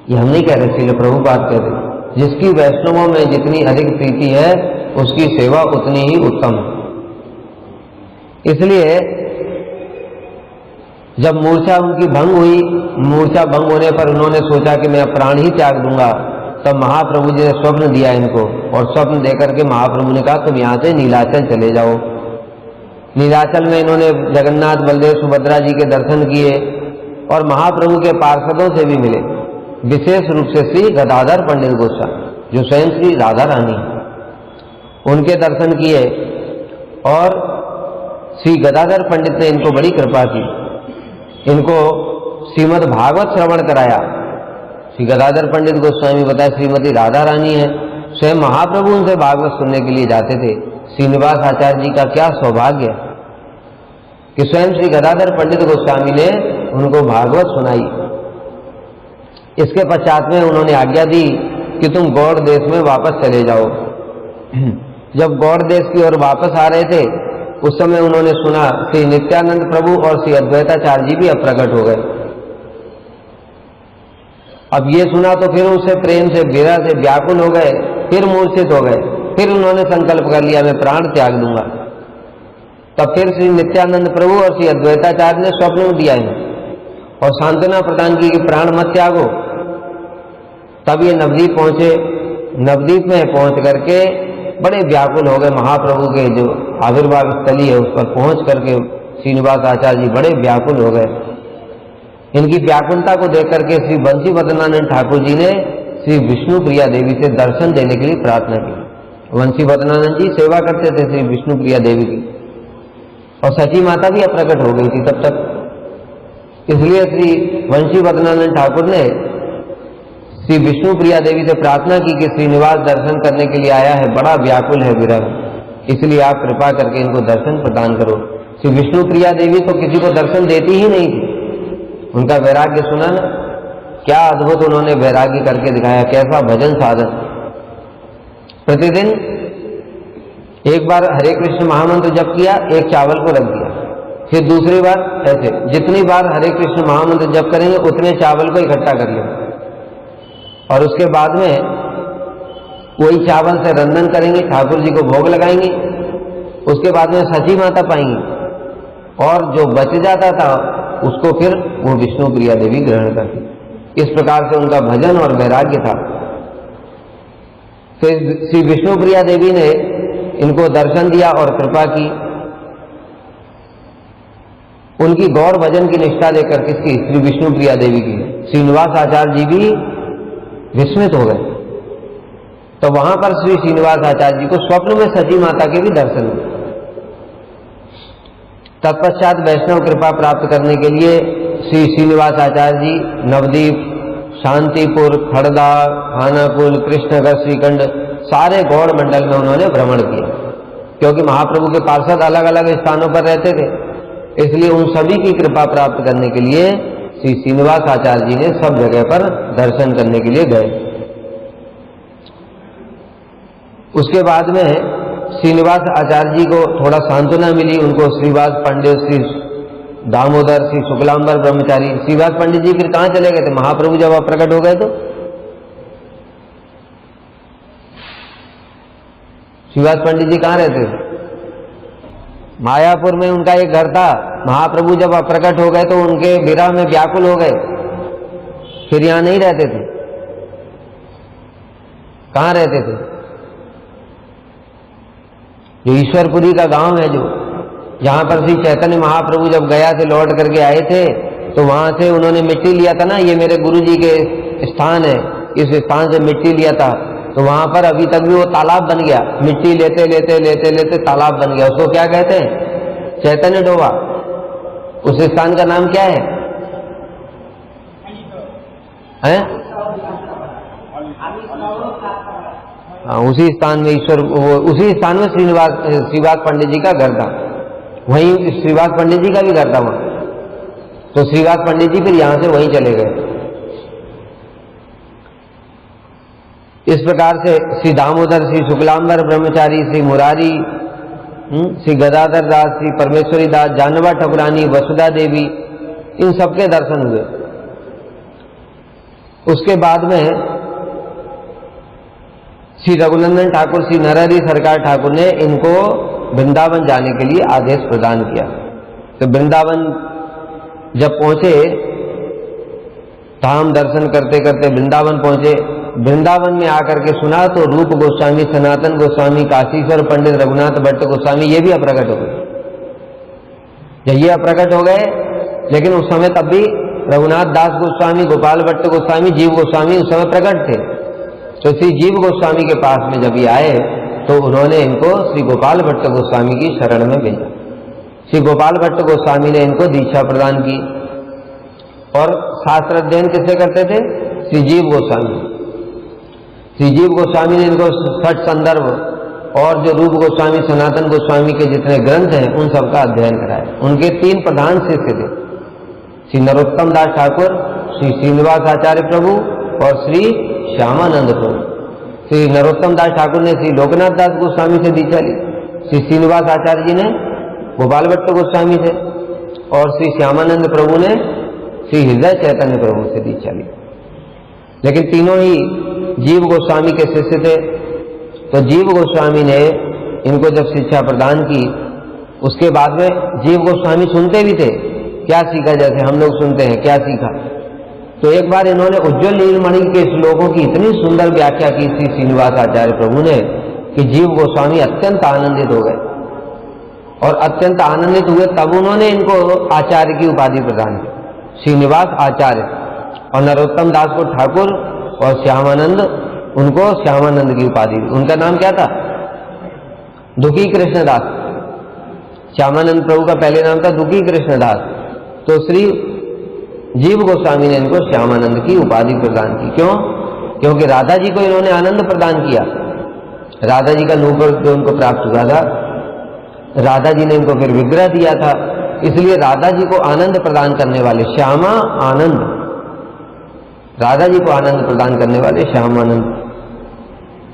ये हम नहीं कह रहे, इसलिए प्रभुपाद कह रहे, जिसकी वैष्णवों में जितनी अधिक प्रीति है उसकी सेवा उतनी ही उत्तम है। इसलिए जब मूर्छा उनकी भंग हुई, मूर्छा भंग होने पर उन्होंने सोचा कि मैं प्राण ही त्याग दूंगा, तब महाप्रभु जी ने स्वप्न दिया इनको, और स्वप्न देकर के महाप्रभु ने कहा तुम यहां से नीलाचल चले जाओ। नीलाचल में इन्होंने जगन्नाथ बलदेव सुभद्रा जी के दर्शन किए और महाप्रभु के पार्षदों से भी मिले, विशेष रूप से श्री गदाधर पंडित गोस्वामी जो स्वयं श्री राधा रानी, उनके दर्शन किए और श्री गदाधर पंडित ने इनको बड़ी कृपा की, इनको श्रीमद् भागवत श्रवण कराया। श्री गदाधर पंडित गोस्वामी बताया श्रीमती राधा रानी है, स्वयं महाप्रभु उनसे भागवत सुनने के लिए जाते थे। श्रीनिवास आचार्य जी का क्या सौभाग्य कि स्वयं श्री गदाधर पंडित गोस्वामी ने उनको भागवत सुनाई। इसके पश्चात में उन्होंने आज्ञा दी कि तुम गौड़ देश में वापस चले जाओ। जब गौड़ देश की ओर वापस आ रहे थे उस समय उन्होंने सुना श्री नित्यानंद प्रभु और श्री अद्वैताचार्य जी भी अप्रकट हो गए। अब ये सुना तो फिर उससे प्रेम से विरह से व्याकुल हो गए, फिर मूर्छित हो गए, फिर उन्होंने संकल्प कर लिया मैं प्राण त्याग दूंगा। तब फिर श्री नित्यानंद प्रभु और श्री अद्वैताचार्य ने स्वप्न दिया इन्हें और सांत्वना प्रदान की कि प्राण मत त्यागो। तब ये नवद्वीप पहुंचे। नवद्वीप में पहुंच करके बड़े व्याकुल हो गए। महाप्रभु के जो आविर्भाव स्थली है उस पर पहुंच करके श्रीनिवास आचार्य जी बड़े व्याकुल हो गए। इनकी व्याकुलता को देख करके श्री बंसी बदनानंद ठाकुर जी ने श्री विष्णु प्रिया देवी से दर्शन देने के लिए प्रार्थना की। वंशी बदनानंद जी सेवा करते थे श्री विष्णु प्रिया देवी की, और सची माता भी अप्रकट हो गई थी तब तक। इसलिए श्री वंशी बदनानंद ठाकुर ने श्री विष्णु प्रिया देवी से प्रार्थना की कि श्रीनिवास दर्शन करने के लिए आया है, बड़ा व्याकुल है विरह, इसलिए आप कृपा करके इनको दर्शन प्रदान करो। श्री विष्णु प्रिया देवी तो किसी को दर्शन देती ही नहीं थी। उनका वैराग्य सुना ना, क्या अद्भुत उन्होंने वैराग्य करके दिखाया, कैसा भजन साधन। प्रतिदिन एक बार हरे कृष्ण महामंत्र जप किया, एक चावल को रख दिया, फिर दूसरी बार ऐसे, जितनी बार हरे कृष्ण महामंत्र जप करेंगे उतने चावल को इकट्ठा कर लिया, और उसके बाद में वही चावल से रंधन करेंगे, ठाकुर जी को भोग लगाएंगे, उसके बाद में सची माता पाएंगी, और जो बच जाता था उसको फिर वो विष्णु प्रिया देवी ग्रहण करती। इस प्रकार से उनका भजन और वैराग्य था। फिर श्री विष्णु प्रिया देवी ने इनको दर्शन दिया और कृपा की। उनकी गौर भजन की निष्ठा लेकर किसकी? श्री विष्णु प्रिया देवी की। श्रीनिवास आचार्य जी भी विस्मित हो गए। तो वहां पर श्री श्रीनिवास आचार्य जी को स्वप्न में सची माता के भी दर्शन हुए। तत्पश्चात वैष्णव कृपा प्राप्त करने के लिए श्री श्रीनिवास आचार्य जी नवदीप, शांतिपुर, खड़दा, खानाकुल, कृष्णगढ़, श्रीखंड सारे गौड़ मंडल में उन्होंने भ्रमण किया, क्योंकि महाप्रभु के पार्षद अलग अलग स्थानों पर रहते थे। इसलिए उन सभी की कृपा प्राप्त करने के लिए श्री श्रीनिवास आचार्य जी ने सब जगह पर दर्शन करने के लिए गए। उसके बाद में श्रीनिवास आचार्य जी को थोड़ा सांत्वना मिली। उनको श्रीवास पंडित, श्री दामोदर, श्री शुक्लांबर ब्रह्मचारी, श्रीवास पंडित जी फिर कहां चले गए थे? महाप्रभु जब प्रकट हो गए तो श्रीवास पंडित जी कहां रहते थे? मायापुर में उनका एक घर था। महाप्रभु जब प्रकट हो गए तो उनके विरह में व्याकुल हो गए, फिर यहां नहीं रहते थे। कहां रहते थे? जो ईश्वरपुरी का गांव है, जो जहां पर श्री चैतन्य महाप्रभु जब गया से लौट करके आए थे, तो वहां से उन्होंने मिट्टी लिया था ना, ये मेरे गुरु जी के स्थान है, इस स्थान से मिट्टी लिया था। तो वहां पर अभी तक भी वो तालाब बन गया, मिट्टी लेते लेते लेते लेते तालाब बन गया। उसको क्या कहते हैं? चैतन्य डोबा। उस स्थान का नाम क्या है? हाँ, उसी स्थान में उसी स्थान में श्रीवास पंडित जी का घर था। वहीं श्रीवास पंडित जी का भी घर था वहां। तो श्रीवास पंडित जी फिर यहां से वहीं चले गए। इस प्रकार से श्री दामोदर, श्री शुक्लांबर ब्रह्मचारी, श्री मुरारी, श्री गदाधर दास, श्री परमेश्वरी दास, जानवा ठकुरानी, वसुधा देवी, इन सबके दर्शन हुए। उसके बाद में श्री रघुनंदन ठाकुर, श्री नरहरि सरकार ठाकुर ने इनको वृंदावन जाने के लिए आदेश प्रदान किया। तो वृंदावन जब पहुंचे, धाम दर्शन करते करते वृंदावन पहुंचे। वृंदावन में आकर के सुना तो रूप गोस्वामी, सनातन गोस्वामी, काशीश्वर पंडित, रघुनाथ भट्ट गोस्वामी ये भी अप्रकट हो गए। जब ये अप्रकट हो गए, लेकिन उस समय तब भी रघुनाथ दास गोस्वामी, गोपाल भट्ट गोस्वामी, जीव गोस्वामी उस समय प्रकट थे। तो श्री जीव गोस्वामी के पास में जब ये आए तो उन्होंने इनको श्री गोपाल भट्ट गोस्वामी की शरण में भेजा। श्री गोपाल भट्ट गोस्वामी ने इनको दीक्षा प्रदान की। और शास्त्र अध्ययन किससे करते थे? श्री जीव गोस्वामी। श्री जीव गोस्वामी ने इनको छठ संदर्भ और जो रूप गोस्वामी, सनातन गोस्वामी के जितने ग्रंथ हैं उन सबका अध्ययन कराया। उनके 3 प्रधान शिष्य थे, श्री नरोत्तम दास ठाकुर, श्री श्रीनिवास आचार्य प्रभु और श्री श्यामानंद प्रभु। श्री नरोत्तम दास ठाकुर ने श्री लोकनाथ दास गोस्वामी से दीक्षा ली, श्री श्रीनिवास आचार्य जी ने गोपाल भट्ट गोस्वामी से, और श्री श्यामानंद प्रभु ने श्री हृदय चैतन्य प्रभु से दीक्षा ली। लेकिन तीनों ही जीव गोस्वामी के शिष्य थे। तो जीव गोस्वामी ने इनको जब शिक्षा प्रदान की, उसके बाद में जीव गोस्वामी सुनते भी थे। क्या सीखा? जैसे हम लोग सुनते हैं, क्या सीखा? तो एक बार इन्होंने उज्ज्वल नीलमणि के श्लोकों की इतनी सुंदर व्याख्या की श्री श्रीनिवास आचार्य प्रभु ने कि जीव गोस्वामी अत्यंत आनंदित हो गए। और अत्यंत आनंदित हुए तब उन्होंने इनको आचार्य की उपाधि प्रदान की, श्रीनिवास आचार्य, और नरोत्तम दास को ठाकुर और श्यामानंद उनको श्यामानंद की उपाधि। उनका नाम क्या था? दुखी कृष्णदास। श्यामानंद प्रभु का पहले नाम था दुखी कृष्णदास। तो श्री जीव गोस्वामी ने इनको श्यामानंद की उपाधि प्रदान की। क्यों? क्योंकि राधा जी को इन्होंने आनंद प्रदान किया। राधा जी का नूपुर जो उनको प्राप्त हुआ था, राधा जी ने इनको फिर विग्रह दिया था, इसलिए राधा जी को आनंद प्रदान करने वाले श्यामा आनंद, राधा जी को आनंद प्रदान करने वाले श्यामानंद।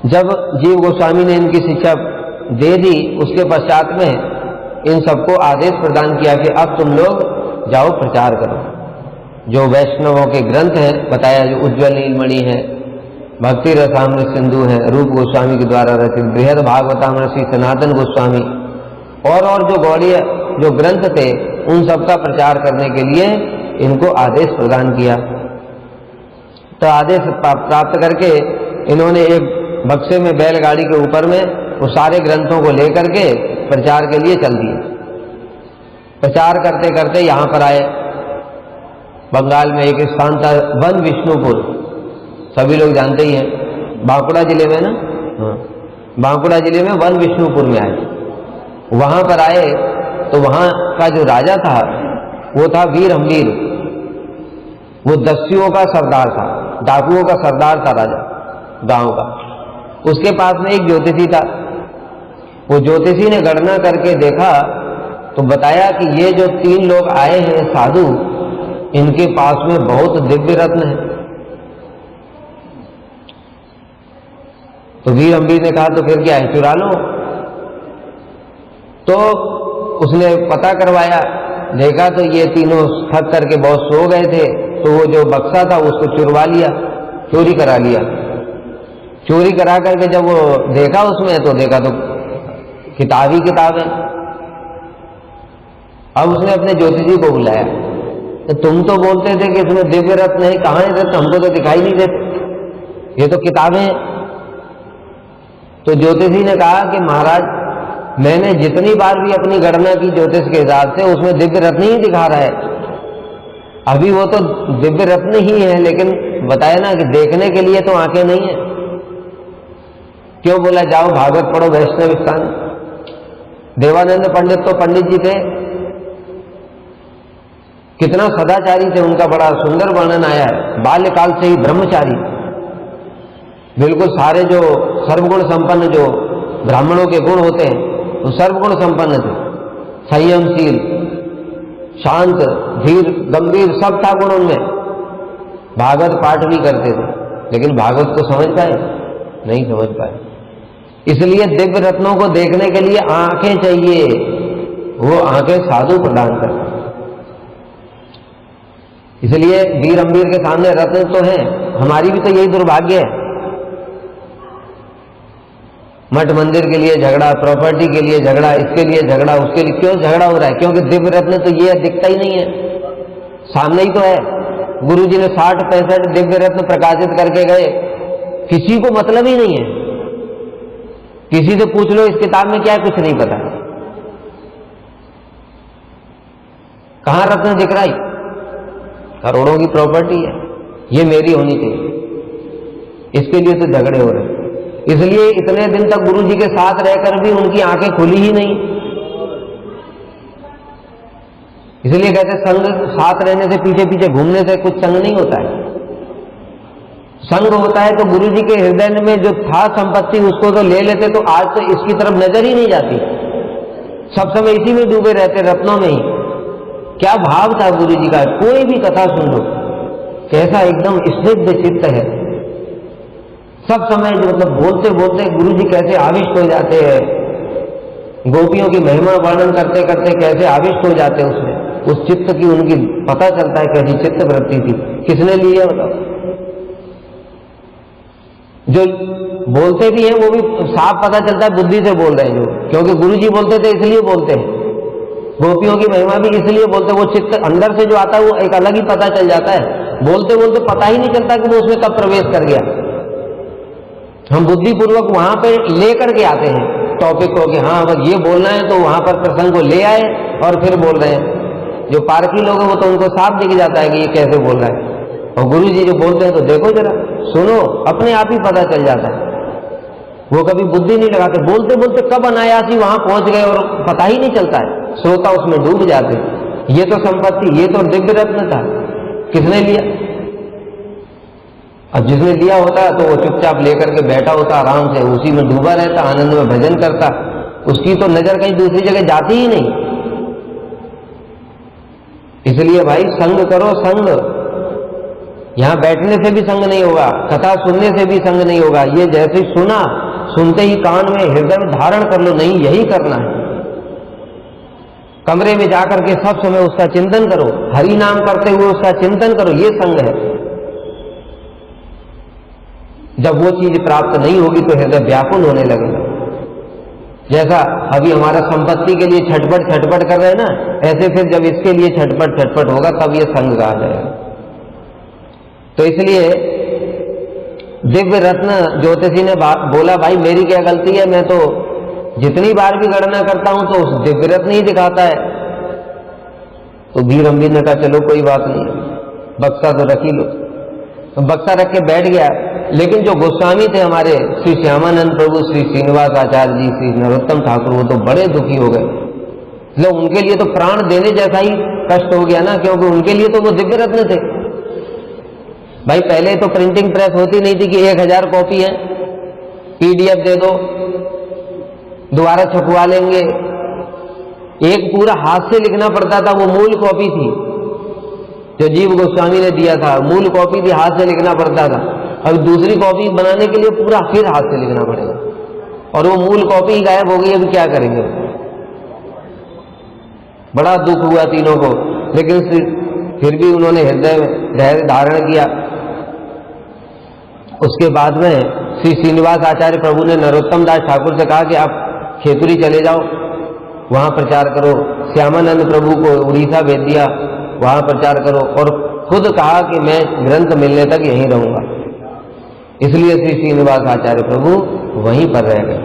जब जीव गोस्वामी ने इनकी शिक्षा दे दी, उसके पश्चात में इन सबको आदेश प्रदान किया कि अब तुम लोग जाओ प्रचार करो। जो वैष्णवों के ग्रंथ हैं बताया, जो उज्ज्वल नीलमणि है, भक्ति रसामृत सिंधु है, रूप गोस्वामी के द्वारा रचित बृहद भागवतामृत श्री सनातन गोस्वामी, और जो गौड़ीय जो ग्रंथ थे उन सब का प्रचार करने के लिए इनको आदेश प्रदान किया। तो आदेश प्राप्त करके इन्होंने एक बक्से में बैलगाड़ी के ऊपर में वो सारे ग्रंथों को लेकर के प्रचार के लिए चल दिए। प्रचार करते करते यहाँ पर आए। बंगाल में एक स्थान था वन विष्णुपुर, सभी लोग जानते ही हैं, बांकुड़ा जिले में ना, बांकुड़ा जिले में वन विष्णुपुर में आए। वहां पर आए तो वहां का जो राजा था वो था वीर अम्बीर। वो दस्युओं का सरदार था, डाकुओं का सरदार था राजा गांव का। उसके पास में एक ज्योतिषी था। वो ज्योतिषी ने गणना करके देखा तो बताया कि ये जो 3 लोग आए हैं साधु, इनके पास में बहुत दिव्य रत्न है। तो वीर अम्बीर ने कहा तो फिर क्या है, चुरा लो। तो उसने पता करवाया, देखा तो ये तीनों थक करके बहुत सो गए थे, तो वो जो बक्सा था उसको चुरवा लिया, चोरी करा लिया। चोरी करा करके जब वो देखा उसमें तो देखा तो किताब ही किताब है। अब उसने अपने ज्योतिषी को बुलाया, तो तुम तो बोलते थे कि इसमें दिव्य रत्न है, कहाँ है रत्न, हमको तो दिखाई नहीं देते, ये तो किताबें हैं। तो ज्योतिषी ने कहा कि महाराज, मैंने जितनी बार भी अपनी गणना की ज्योतिष के हिसाब से, उसमें दिव्य रत्न ही दिखा रहा है। अभी वो तो दिव्य रत्न ही है, लेकिन बताया ना कि देखने के लिए तो आंखें नहीं है। क्यों बोला, जाओ भागवत पढ़ो वैष्णव स्थान। देवानंद पंडित तो पंडित जी थे, कितना सदाचारी थे, उनका बड़ा सुंदर वर्णन आया है। बाल्यकाल से ही ब्रह्मचारी, बिल्कुल सारे जो सर्वगुण संपन्न जो ब्राह्मणों के गुण होते हैं वो सर्वगुण संपन्न थे। संयमशील, शांत, धीर, गंभीर, सब था गुण उनमें। भागवत पाठ भी करते थे, लेकिन भागवत को समझ पाए नहीं, समझ पाए। इसलिए दिव्य रत्नों को देखने के लिए आंखें चाहिए, वो आंखें साधु प्रदान करते। इसलिए वीर अम्बीर के सामने रत्न तो हैं, हमारी भी तो यही दुर्भाग्य है। मठ मंदिर के लिए झगड़ा, प्रॉपर्टी के लिए झगड़ा, इसके लिए झगड़ा, उसके लिए क्यों झगड़ा हो रहा है? क्योंकि दिव्य रत्न तो ये दिखता ही नहीं है, सामने ही तो है। गुरु जी ने 60-65 दिव्य रत्न प्रकाशित करके गए, किसी को मतलब ही नहीं है। किसी से पूछ लो इस किताब में क्या है, कुछ नहीं पता। कहां रत्न दिख रहा है? करोड़ों की प्रॉपर्टी है, ये मेरी होनी चाहिए, इसके लिए तो झगड़े हो रहे हैं। इसलिए इतने दिन तक गुरु जी के साथ रहकर भी उनकी आंखें खुली ही नहीं। इसलिए कहते संग साथ रहने से, पीछे पीछे घूमने से कुछ संग नहीं होता है। संग होता है तो गुरु जी के हृदय में जो था संपत्ति उसको तो ले लेते, तो आज तो इसकी तरफ नजर ही नहीं जाती, सब समय इसी में डूबे रहते, रत्नों में ही। क्या भाव था गुरु जी का, कोई भी कथा सुन लो, कैसा एकदम स्निग्ध चित्त है। सब समय जो मतलब बोलते बोलते गुरु जी कैसे आविष्ट हो जाते हैं, गोपियों की महिमा वर्णन करते करते कैसे आविष्ट हो जाते हैं उसमें, उस चित्त की उनकी पता चलता है कैसी चित्त वृत्ति थी, किसने ली है बताओ। जो बोलते भी हैं वो भी साफ पता चलता है बुद्धि से बोल रहे हैं, जो क्योंकि गुरु जी बोलते थे इसलिए बोलते हैं, गोपियों की महिमा भी इसलिए बोलते, वो चित्त अंदर से जो आता है वो एक अलग ही पता चल जाता है। बोलते बोलते पता ही नहीं चलता कि वो उसमें कब प्रवेश कर गया। हम बुद्धिपूर्वक वहां पे लेकर के आते हैं टॉपिक को कि हाँ अगर ये बोलना है तो वहां पर प्रसंग को ले आए और फिर बोल रहे हैं। जो पारखी लोग हैं वो तो उनको साफ दिख जाता है कि ये कैसे बोल रहा है, और गुरु जी जो बोलते हैं तो देखो जरा, सुनो, अपने आप ही पता चल जाता है। वो कभी बुद्धि नहीं लगाते, बोलते बोलते कब अनायासी वहां पहुंच गए और पता ही नहीं चलता है, श्रोता उसमें डूब जाते। ये तो संपत्ति, ये तो दिव्य रत्न था, किसने लिया? अब जिसने लिया होता तो वो चुपचाप लेकर के बैठा होता, आराम से उसी में डूबा रहता, आनंद में भजन करता, उसकी तो नजर कहीं दूसरी जगह जाती ही नहीं। इसलिए भाई संग करो, संग। यहां बैठने से भी संग नहीं होगा, कथा सुनने से भी संग नहीं होगा। ये जैसे सुना, सुनते ही कान में हृदय में धारण कर लो, नहीं यही करना है। कमरे में जाकर के सब समय उसका चिंतन करो, हरि नाम करते हुए उसका चिंतन करो, ये संग है। जब वो चीज प्राप्त नहीं होगी तो हृदय व्याकुल होने लगेगा। जैसा अभी हमारा संपत्ति के लिए छटपट छटपट कर रहे हैं ना, ऐसे फिर जब इसके लिए छटपट छटपट होगा तब ये संग कहा जाएगा। तो इसलिए दिव्य रत्न ज्योतिषी ने बोला, भाई मेरी क्या गलती है, मैं तो जितनी बार भी गणना करता हूं तो उस दिव्य रत्न ही दिखाता है। तो वीर अम्बीर ने कहा चलो कोई बात नहीं, बक्सा तो रख ही लो। तो बक्सा रख के बैठ गया। लेकिन जो गोस्वामी थे हमारे श्री श्यामानंद प्रभु, श्री श्रीनिवास आचार्य जी, श्री नरोत्तम ठाकुर, वो तो बड़े दुखी हो गए। मतलब उनके लिए तो प्राण देने जैसा ही कष्ट हो गया ना, क्योंकि उनके लिए तो वो दिव्य रत्न थे। भाई पहले तो प्रिंटिंग प्रेस होती नहीं थी कि 1000 कॉपी है, PDF दे दो, दोबारा छपवा लेंगे। एक पूरा हाथ से लिखना पड़ता था, वो मूल कॉपी थी जो जीव गोस्वामी ने दिया था, मूल कॉपी थी, हाथ से लिखना पड़ता था। अब दूसरी कॉपी बनाने के लिए पूरा फिर हाथ से लिखना पड़ेगा, और वो मूल कॉपी गायब हो गई। अभी क्या करेंगे? बड़ा दुख हुआ तीनों को, लेकिन फिर भी उन्होंने हृदय में धैर्य धारण किया। उसके बाद में श्री श्रीनिवास आचार्य प्रभु ने नरोत्तम दास ठाकुर से कहा कि आप खेतुरी चले जाओ, वहां प्रचार करो। श्यामानंद प्रभु को उड़ीसा भेज दिया, वहां प्रचार करो, और खुद कहा कि मैं ग्रंथ मिलने तक यहीं रहूंगा। इसलिए श्री श्रीनिवास आचार्य प्रभु वहीं पर रह गए।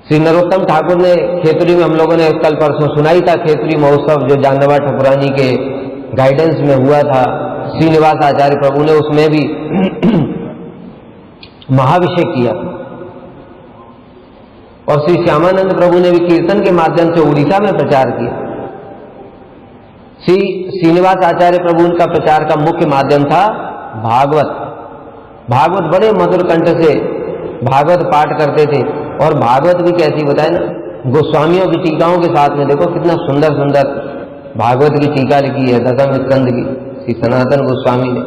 श्री नरोत्तम ठाकुर ने खेतुरी में, हम लोगों ने कल परसों सुनाई था, खेतुरी महोत्सव जो जानवा ठाकुरानी के गाइडेंस में हुआ था, श्रीनिवास आचार्य प्रभु ने उसमें भी महाभिषेक किया। और श्री श्यामानंद प्रभु ने भी कीर्तन के माध्यम से उड़ीसा में प्रचार किया। श्री श्रीनिवास आचार्य प्रभु का प्रचार का मुख्य माध्यम था भागवत। भागवत बड़े मधुर कंठ से भागवत पाठ करते थे, और भागवत भी कैसी बताए ना, गोस्वामियों की टीकाओं के साथ में। देखो कितना सुंदर सुंदर भागवत की टीका लिखी है दशम स्कंद की, श्री सनातन गोस्वामी ने।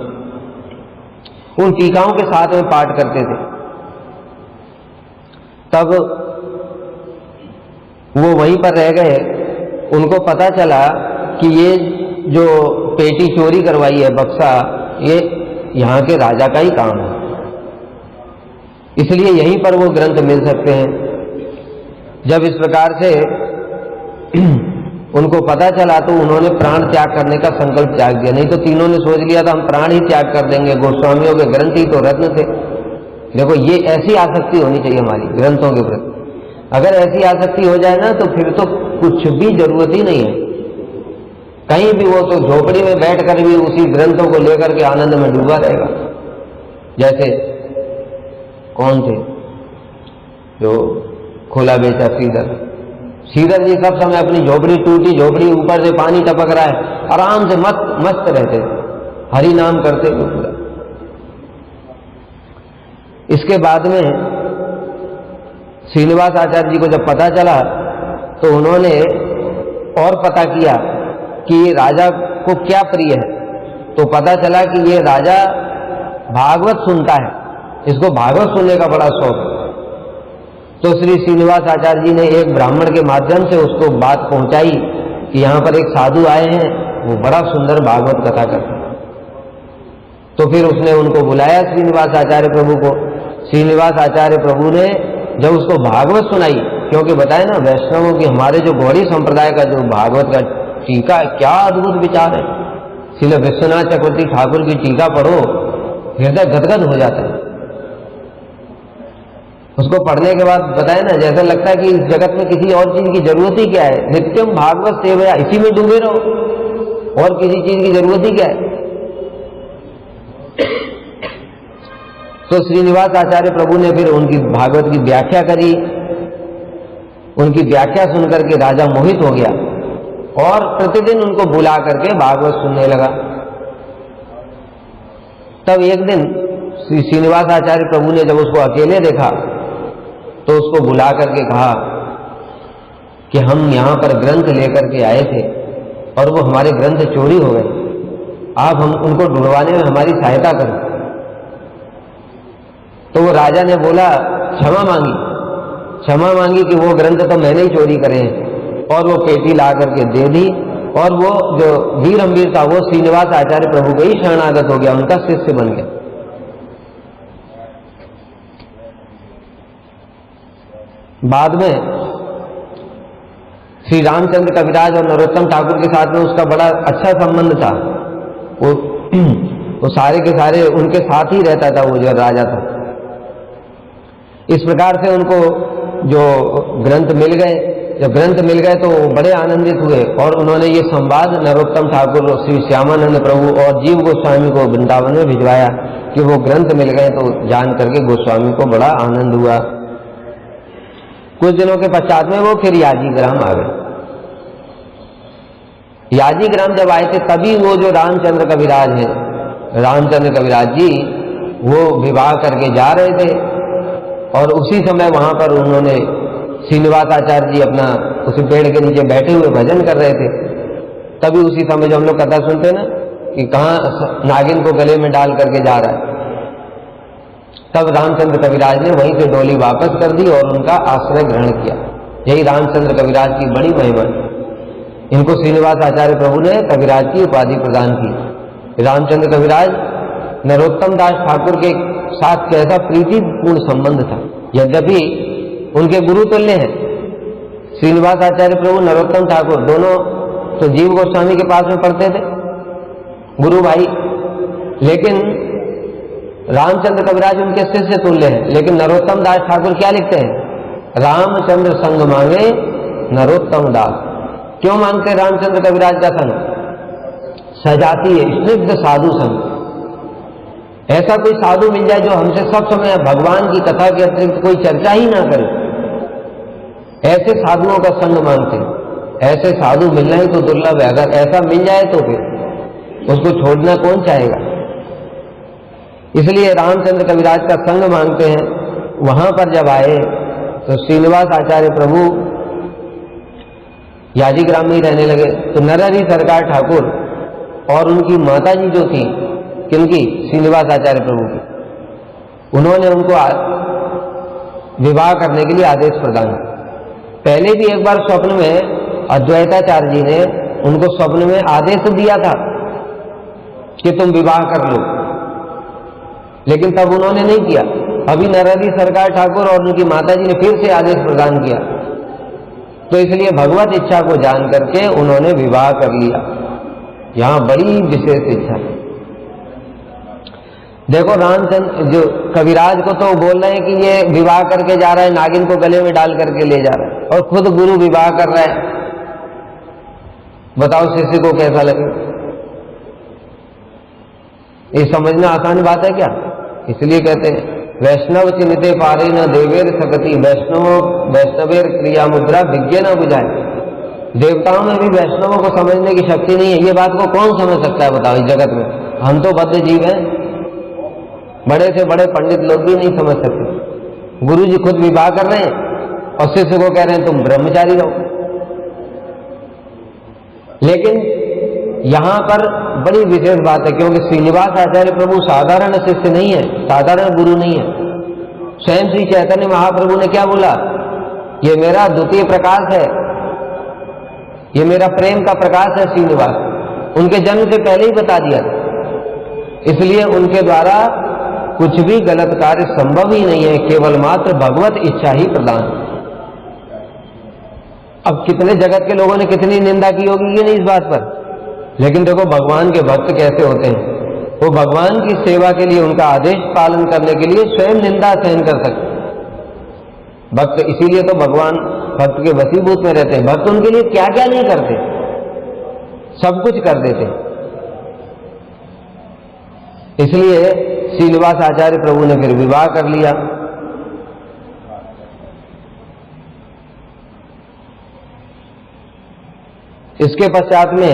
उन टीकाओं के साथ में पाठ करते थे। तब वो वहीं पर रह गए। उनको पता चला कि ये जो पेटी चोरी करवाई है, बक्सा, ये यहाँ के राजा का ही काम है, इसलिए यहीं पर वो ग्रंथ मिल सकते हैं। जब इस प्रकार से उनको पता चला तो उन्होंने प्राण त्याग करने का संकल्प त्याग दिया। नहीं तो तीनों ने सोच लिया था हम प्राण ही त्याग कर देंगे, गोस्वामियों के ग्रंथ ही तो रत्न थे। देखो ये ऐसी आसक्ति होनी चाहिए हमारी ग्रंथों के प्रति। अगर ऐसी आसक्ति हो जाए ना तो फिर तो कुछ भी जरूरत ही नहीं है। कहीं भी वो तो झोपड़ी में बैठकर भी उसी ग्रंथों को लेकर के आनंद में डूबा रहेगा। जैसे कौन थे जो खोला बेचा श्रीधर जी, सब समय अपनी झोपड़ी, टूटी झोपड़ी, ऊपर से पानी टपक रहा है, आराम से मस्त रहते थे, हरि नाम करते हुए पूरा। इसके बाद में श्रीनिवास आचार्य जी को जब पता चला तो उन्होंने और पता किया कि ये राजा को क्या प्रिय है। तो पता चला कि ये राजा भागवत सुनता है, इसको भागवत सुनने का बड़ा शौक है। तो श्री श्रीनिवास आचार्य जी ने एक ब्राह्मण के माध्यम से उसको बात पहुंचाई कि यहाँ पर एक साधु आए हैं, वो बड़ा सुंदर भागवत कथा करते हैं। तो फिर उसने उनको बुलाया श्रीनिवास आचार्य प्रभु को। श्रीनिवास आचार्य प्रभु ने जब उसको भागवत सुनाई, क्योंकि बताए ना वैष्णवों की, हमारे जो गौड़ी संप्रदाय का जो भागवत का टीका, क्या अद्भुत विचार है। श्रील विश्वनाथ चक्रवर्ती ठाकुर की टीका पढ़ो, हृदय गदगद हो जाता है। उसको पढ़ने के बाद बताए ना, जैसा लगता है कि इस जगत में किसी और चीज की जरूरत ही क्या है, नित्यम भागवत सेवया, इसी में डूबे रहो, और किसी चीज की जरूरत ही क्या है। तो श्रीनिवास आचार्य प्रभु ने फिर उनकी भागवत की व्याख्या करी। उनकी व्याख्या सुनकर के राजा मोहित हो गया और प्रतिदिन उनको बुला करके भागवत सुनने लगा। तब एक दिन श्री श्रीनिवास आचार्य प्रभु ने जब उसको अकेले देखा तो उसको बुला करके कहा कि हम यहां पर ग्रंथ लेकर के आए थे और वो हमारे ग्रंथ चोरी हो गए, आप हम उनको ढूंढवाने में हमारी सहायता करें। तो वो राजा ने बोला, क्षमा मांगी कि वो ग्रंथ तो मैंने ही चोरी करे हैं, और वो पेटी ला करके दे दी। और वो जो वीर अम्बीर था वो श्रीनिवास आचार्य प्रभु को ही शरणागत हो गया, उनका शिष्य बन गया। बाद में श्री रामचंद्र कविराज और नरोत्तम ठाकुर के साथ में उसका बड़ा अच्छा संबंध था। वो सारे के सारे उनके साथ ही रहता था, वो जो राजा था। इस प्रकार से उनको जो ग्रंथ मिल गए, जब ग्रंथ मिल गए तो वो बड़े आनंदित हुए और उन्होंने ये संवाद नरोत्तम ठाकुर, श्री श्यामानंद प्रभु और जीव गोस्वामी को वृंदावन में भिजवाया कि वो ग्रंथ मिल गए। तो जान करके गोस्वामी को बड़ा आनंद हुआ। कुछ दिनों के पश्चात में वो फिर याजीग्राम आ गए। याजीग्राम जब आए थे तभी वो जो रामचंद्र कविराज हैं, रामचंद्र कविराज जी, वो विवाह करके जा रहे थे और उसी समय वहां पर उन्होंने श्रीनिवास आचार्य जी अपना उसी पेड़ के नीचे बैठे हुए भजन कर रहे थे। तभी उसी समय जो हम लोग कथा सुनते हैं ना कि कहाँ नागिन को गले में डाल करके जा रहा है, तब रामचंद्र कविराज ने वहीं से डोली वापस कर दी और उनका आश्रय ग्रहण किया। यही रामचंद्र कविराज की बड़ी महिमा है। इनको श्रीनिवास आचार्य प्रभु ने कविराज की उपाधि प्रदान की। रामचंद्र कविराज नरोत्तम दास ठाकुर के साथ कैसा प्रीतिपूर्ण संबंध था। यद्यपि उनके गुरु तुल्य हैं श्रीनिवास आचार्य प्रभु, नरोत्तम ठाकुर, दोनों तो जीव गोस्वामी के पास में पढ़ते थे, गुरु भाई, लेकिन रामचंद्र कविराज उनके शिष्य तुल्य हैं। लेकिन नरोत्तम दास ठाकुर क्या लिखते हैं? रामचंद्र संग मांगे नरोत्तम दास। क्यों मांगते रामचंद्र कविराज का संग? सजाती है स्निग्ध साधु संग। ऐसा कोई साधु मिल जाए जो हमसे सब समय भगवान की कथा के अतिरिक्त कोई चर्चा ही ना करे, ऐसे साधुओं का संग मांगते हैं। ऐसे साधु मिलना ही तो दुर्लभ है। अगर ऐसा मिल जाए तो फिर उसको छोड़ना कौन चाहेगा। इसलिए रामचंद्र कविराज का संग मांगते हैं। वहां पर जब आए तो श्रीनिवास आचार्य प्रभु याजीग्राम में ही रहने लगे। तो नरहरि सरकार ठाकुर और उनकी माता जी जो थी, किनकी? श्रीनिवास आचार्य प्रभु की, उन्होंने उनको विवाह करने के लिए आदेश प्रदान किया। पहले भी एक बार स्वप्न में अद्वैताचार्य जी ने उनको स्वप्न में आदेश दिया था कि तुम विवाह कर लो, लेकिन तब उन्होंने नहीं किया। अभी नरहरि सरकार ठाकुर और उनकी माता जी ने फिर से आदेश प्रदान किया, तो इसलिए भगवत इच्छा को जान करके उन्होंने विवाह कर लिया। यहां बड़ी विशेष इच्छा है। देखो रामचंद्र जो कविराज को तो बोल रहे हैं कि ये विवाह करके जा रहा है, नागिन को गले में डाल करके ले जा रहा है, और खुद गुरु विवाह कर रहा है। बताओ शिष्य को कैसा लगे? ये समझना आसान बात है क्या? इसलिए कहते हैं वैष्णव चिन्हते पारे न देवेर सकती, वैष्णवेर क्रिया मुद्रा विज्ञ न बुझाए। देवताओं में भी वैष्णवों को समझने की शक्ति नहीं है। ये बात को कौन समझ सकता है बताओ इस जगत में? हम तो बद्ध जीव हैं, बड़े से बड़े पंडित लोग भी नहीं समझ सकते। गुरु जी खुद विवाह कर रहे हैं और शिष्य को कह रहे हैं तुम ब्रह्मचारी रहो। लेकिन यहां पर बड़ी विशेष बात है, क्योंकि श्रीनिवास आचार्य प्रभु साधारण शिष्य नहीं है, साधारण गुरु नहीं है। स्वयं श्री चैतन्य महाप्रभु ने क्या बोला? ये मेरा द्वितीय प्रकाश है, ये मेरा प्रेम का प्रकाश है श्रीनिवास। उनके जन्म से पहले ही बता दिया था। इसलिए उनके द्वारा कुछ भी गलत कार्य संभव ही नहीं है, केवल मात्र भगवत इच्छा ही प्रदान। अब कितने जगत के लोगों ने कितनी निंदा की होगी कि नहीं इस बात पर, लेकिन देखो भगवान के भक्त कैसे होते हैं। वो भगवान की सेवा के लिए, उनका आदेश पालन करने के लिए स्वयं निंदा सहन कर सकते। भक्त इसीलिए तो भगवान भक्त के वशीभूत में रहते हैं। भक्त उनके लिए क्या क्या नहीं करते, सब कुछ कर देते। इसलिए श्रीनिवास आचार्य प्रभु ने फिर विवाह कर लिया। इसके पश्चात में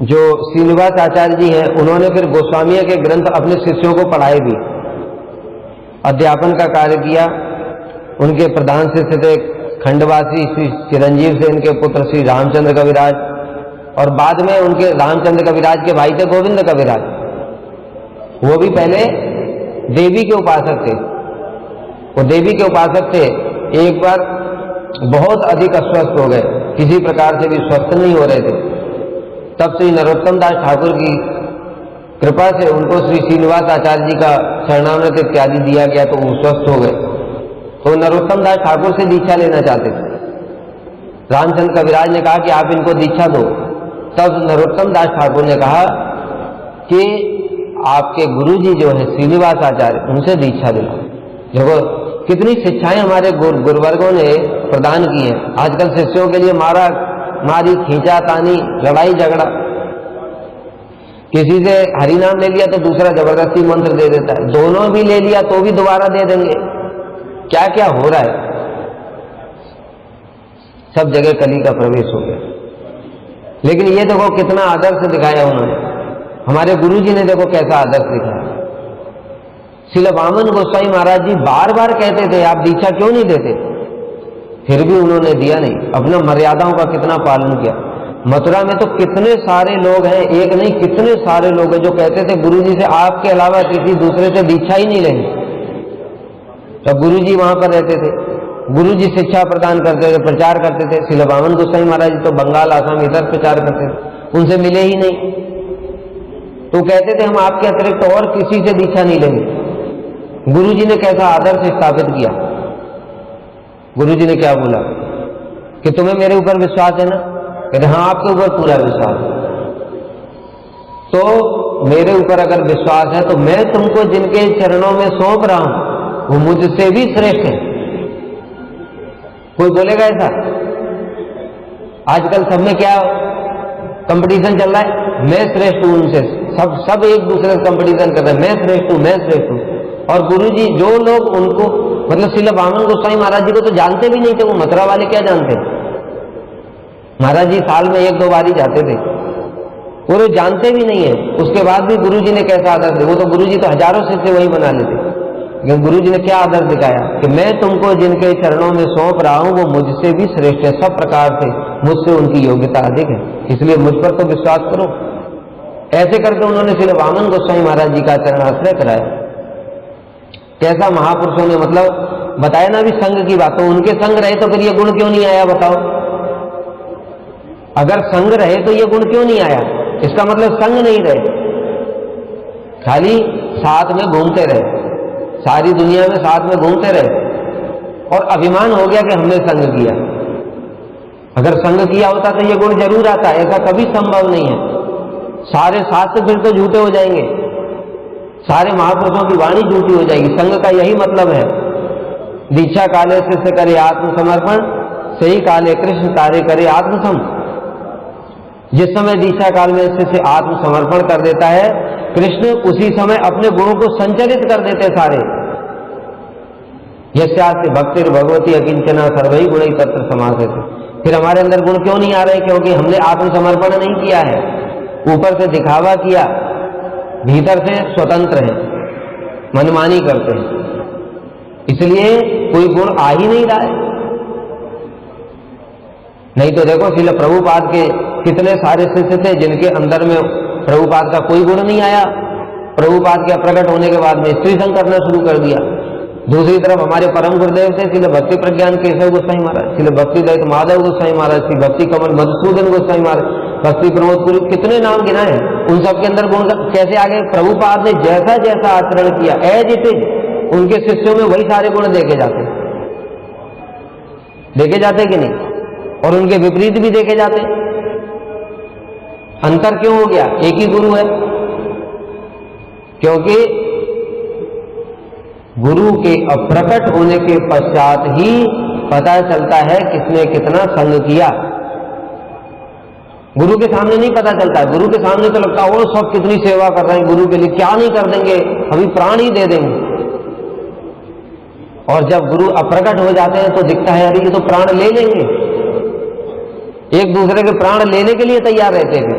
जो श्रीनिवास आचार्य जी हैं, उन्होंने फिर गोस्वामी के ग्रंथ अपने शिष्यों को पढ़ाए भी, अध्यापन का कार्य किया। उनके प्रधान शिष्य थे खंडवासी श्री चिरंजीव से इनके पुत्र श्री रामचंद्र कविराज, और बाद में उनके रामचंद्र कविराज के भाई थे गोविंद कविराज। वो भी पहले देवी के उपासक थे। वो देवी के उपासक थे। एक बार बहुत अधिक अस्वस्थ हो गए, किसी प्रकार से भी स्वस्थ नहीं हो रहे थे। तब श्री नरोत्तम दास ठाकुर की कृपा से उनको श्री श्रीनिवास आचार्य जी का शरणामृत इत्यादि दिया गया, तो वो स्वस्थ हो गए। तो नरोत्तम दास ठाकुर से दीक्षा लेना चाहते थे। रामचंद्र कविराज ने कहा कि आप इनको दीक्षा दो। तब नरोत्तम दास ठाकुर ने कहा कि आपके गुरुजी जो है श्रीनिवास आचार्य, उनसे दीक्षा दिलाओ। देखो कितनी शिक्षाएं हमारे गुरुवर्गों ने प्रदान की हैं। आजकल शिष्यों के लिए मारा मारी, खींचा तानी, लड़ाई झगड़ा। किसी से हरिनाम ले लिया तो दूसरा जबरदस्ती मंत्र दे देता है, दोनों भी ले लिया तो भी दोबारा दे देंगे। क्या क्या हो रहा है, सब जगह कली का प्रवेश हो गया। लेकिन ये देखो कितना आदर्श दिखाया उन्होंने, हमारे गुरुजी ने देखो कैसा आदर्श दिखाया। श्रील वामन गोस्वामी महाराज जी बार बार कहते थे आप दीक्षा क्यों नहीं देते, फिर भी उन्होंने दिया नहीं। अपना मर्यादाओं का कितना पालन किया। मथुरा में तो कितने सारे लोग हैं, एक नहीं कितने सारे लोग हैं जो कहते थे गुरुजी से आपके अलावा किसी दूसरे से दीक्षा ही नहीं लेंगे। तब गुरुजी वहां पर रहते थे, गुरुजी शिक्षा प्रदान करते थे, प्रचार करते थे। श्रील वामन गोस्वामी महाराज जी तो बंगाल, आसाम इधर प्रचार करते थे, उनसे मिले ही नहीं। तो कहते थे हम आपके अतिरिक्त और किसी से दीक्षा नहीं लेंगे। गुरुजी ने कैसा आदर्श स्थापित किया। गुरुजी ने क्या बोला कि तुम्हें मेरे ऊपर विश्वास है ना, कहते हाँ आपके ऊपर पूरा विश्वास है। तो मेरे ऊपर अगर विश्वास है तो मैं तुमको जिनके चरणों में सौंप रहा हूं वो मुझसे भी श्रेष्ठ है। कोई बोलेगा ऐसा? आजकल सब में क्या कंपटीशन चल रहा है, मैं श्रेष्ठ हूं उनसे, सब एक दूसरे से कंपटीशन कर रहे हैं, मैं श्रेष्ठ हूं, मैं श्रेष्ठ हूं। और गुरुजी जो लोग उनको मतलब श्रील वामन गोस्वामी महाराज जी को तो जानते भी नहीं थे, वो मथुरा वाले क्या जानते। महाराज जी साल में 1-2 बार ही जाते थे, वो लोग जानते भी नहीं है। उसके बाद भी गुरुजी ने कैसा आदर्श दिया। वो तो गुरुजी तो हजारों शिष्य वही बना लेते, लेकिन गुरुजी ने क्या आदर्श दिखाया कि मैं तुमको जिनके चरणों में सौंप रहा हूं वो मुझसे भी श्रेष्ठ है, सब प्रकार से मुझसे उनकी योग्यता अधिक है, इसलिए मुझ पर तो विश्वास करो। ऐसे करके उन्होंने श्री वामन गोस्वामी महाराज जी का चरणाश्रय कराया। कैसा महापुरुषों ने मतलब बताया ना भी संग की बात। तो उनके संग रहे तो फिर ये गुण क्यों नहीं आया बताओ? अगर संग रहे तो ये गुण क्यों नहीं आया? इसका मतलब संग नहीं रहे, खाली साथ में घूमते रहे, सारी दुनिया में साथ में घूमते रहे और अभिमान हो गया कि हमने संग किया। अगर संग किया होता तो ये गुण जरूर आता, ऐसा कभी संभव नहीं है। सारे शास्त्र फिर तो झूठे हो जाएंगे, सारे महापुरुषों की वाणी झूठी हो जाएगी। संग का यही मतलब है, दीक्षा काले शिष्य करे आत्मसमर्पण, सही काले कृष्ण कार्य करे आत्मसम। जिस समय दीक्षा काल में शिष्य आत्मसमर्पण कर देता है, कृष्ण उसी समय अपने गुणों को संचरित कर देते सारे। यस्यास्ति भक्तिर् भगवती अकिंचना सर्वैः गुणैः तत्र समासेते। फिर हमारे अंदर गुण क्यों नहीं आ रहे? क्योंकि हमने आत्मसमर्पण नहीं किया है, ऊपर से दिखावा किया, भीतर से स्वतंत्र है, मनमानी करते हैं, इसलिए कोई गुण आ ही नहीं रहा है। नहीं तो देखो श्रील प्रभुपाद के कितने सारे शिष्य थे जिनके अंदर में प्रभुपाद का कोई गुण नहीं आया। प्रभुपाद के अप्रकट होने के बाद में स्त्री संग करना शुरू कर दिया। दूसरी तरफ हमारे परम गुरुदेव थे श्रील भक्ति प्रज्ञान केशव गोस्वामी महाराज, श्रील भक्ति दत्त माधव गोस्वामी महाराज, श्री भक्ति कमल मधुसूदन गोस्वामी महाराज, भक्ति प्रमोद पुरी, कितने नाम गिनाए हैं। उन सबके अंदर गुण कैसे आ गए? प्रभुपाद ने जैसा जैसा आचरण किया एज इट इज उनके शिष्यों में वही सारे गुण देखे जाते कि नहीं? और उनके विपरीत भी देखे जाते। अंतर क्यों हो गया? एक ही गुरु है। क्योंकि गुरु के अप्रकट होने के पश्चात ही पता चलता है किसने कितना संग किया। गुरु के सामने नहीं पता चलता है। गुरु के सामने तो लगता है वो सब कितनी सेवा कर रहे हैं गुरु के लिए, क्या नहीं कर देंगे, अभी प्राण ही दे देंगे। और जब गुरु अप्रकट हो जाते हैं तो दिखता है अरे ये तो प्राण ले लेंगे। एक दूसरे के प्राण लेने के लिए तैयार रहते थे।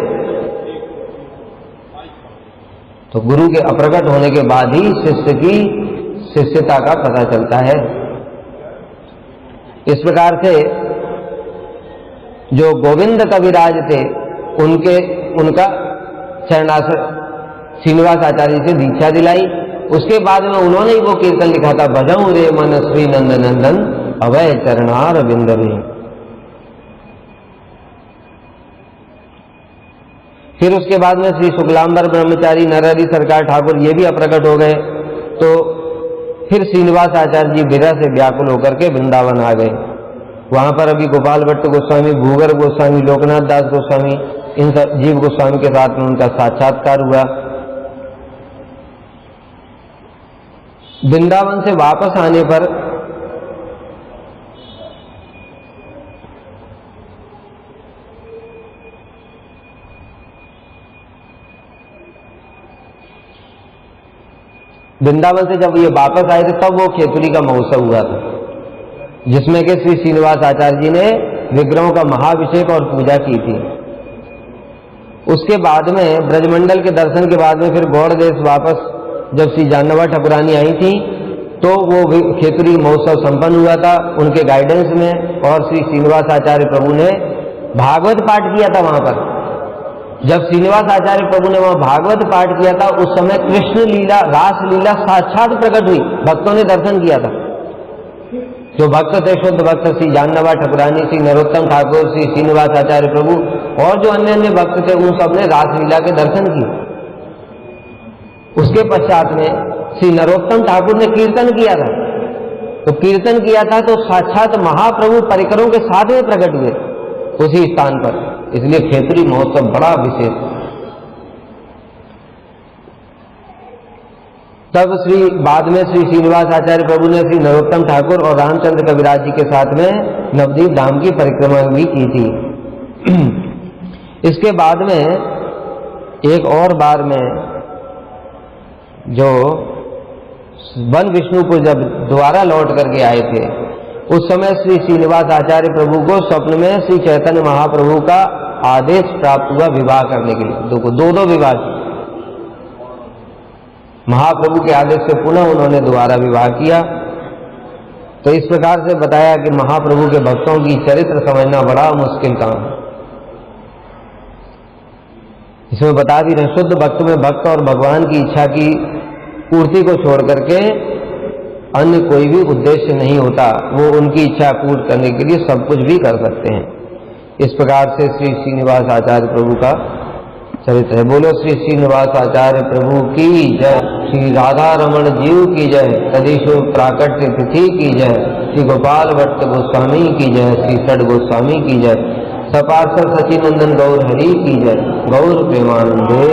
तो गुरु के अप्रकट होने के बाद ही शिष्य की शिष्यता का पता चलता है। इस प्रकार से जो गोविंद कविराज थे उनका चरणाश्रय श्रीनिवास आचार्य से दीक्षा दिलाई। उसके बाद में उन्होंने ही वो कीर्तन लिखा था, भजऊं रे मन श्री नंद नंदन अभय चरणार बिंदवे। फिर उसके बाद में श्री शुक्लांबर ब्रह्मचारी नरहरि सरकार ठाकुर ये भी अप्रकट हो गए। तो फिर श्रीनिवास आचार्य जी विरह से व्याकुल होकर के वृंदावन आ गए। वहां पर अभी गोपाल भट्ट गोस्वामी, भूगर्भ गोस्वामी, लोकनाथ दास गोस्वामी, इन सब जीव गोस्वामी के साथ में उनका साक्षात्कार हुआ। वृंदावन से वापस आने पर वृंदावन से जब ये वापस आए थे तब वो खेतुरी का महोत्सव हुआ था, जिसमें के श्री श्रीनिवास आचार्य जी ने विग्रहों का महाभिषेक और पूजा की थी। उसके बाद में ब्रजमंडल के दर्शन के बाद में फिर गौड़ देश वापस जब श्री जानवा ठाकुरानी आई थी तो वो खेतुरी महोत्सव संपन्न हुआ था उनके गाइडेंस में, और श्री श्रीनिवास आचार्य प्रभु ने भागवत पाठ किया था वहां पर। जब श्रीनिवास आचार्य प्रभु ने वहां भागवत पाठ किया था उस समय कृष्ण लीला, रास लीला साक्षात प्रकट हुई, भक्तों ने दर्शन किया था। जो भक्त थे, शुद्ध भक्त, श्री जानवा ठाकुरानी, श्री नरोत्तम ठाकुर, श्री श्रीनिवास आचार्य प्रभु और जो अन्य अन्य भक्त थे, उन सब ने रास लीला के दर्शन किए। उसके पश्चात में श्री नरोत्तम ठाकुर ने कीर्तन किया था, तो कीर्तन किया था तो साक्षात महाप्रभु परिकरों के साथ में प्रकट हुए उसी स्थान पर। इसलिए खेतुरी महोत्सव बड़ा विशेष। तब बाद में श्री श्रीनिवास आचार्य प्रभु ने श्री नरोत्तम ठाकुर और रामचंद्र कविराज जी के साथ में नवदीप धाम की परिक्रमा भी की थी। इसके बाद में एक और बार में जो वन विष्णुपुर जब दोबारा लौट करके आए थे, उस समय श्री श्रीनिवास आचार्य प्रभु को स्वप्न में श्री चैतन्य महाप्रभु का आदेश प्राप्त हुआ विवाह करने के लिए। दो विवाह, महाप्रभु के आदेश से पुनः उन्होंने दोबारा विवाह किया। तो इस प्रकार से बताया कि महाप्रभु के भक्तों की चरित्र समझना बड़ा मुश्किल काम है। इसमें बता भी रहे, शुद्ध भक्त में भक्त और भगवान की इच्छा की पूर्ति को छोड़ करके अन्य कोई भी उद्देश्य नहीं होता। वो उनकी इच्छा पूर्ण करने के लिए सब कुछ भी कर सकते हैं। इस प्रकार से श्री श्रीनिवास आचार्य प्रभु का चरित्र है। बोलो श्री श्रीनिवास आचार्य प्रभु की जय, श्री राधा रमण जीव की जय, तदीशु प्राकट्य तिथि की जय, श्री गोपाल भट्ट गोस्वामी की जय, श्री षड गोस्वामी की जय, सपार्षद सचिनंदन गौर हरि की जय, गौर प्रेमानंदे।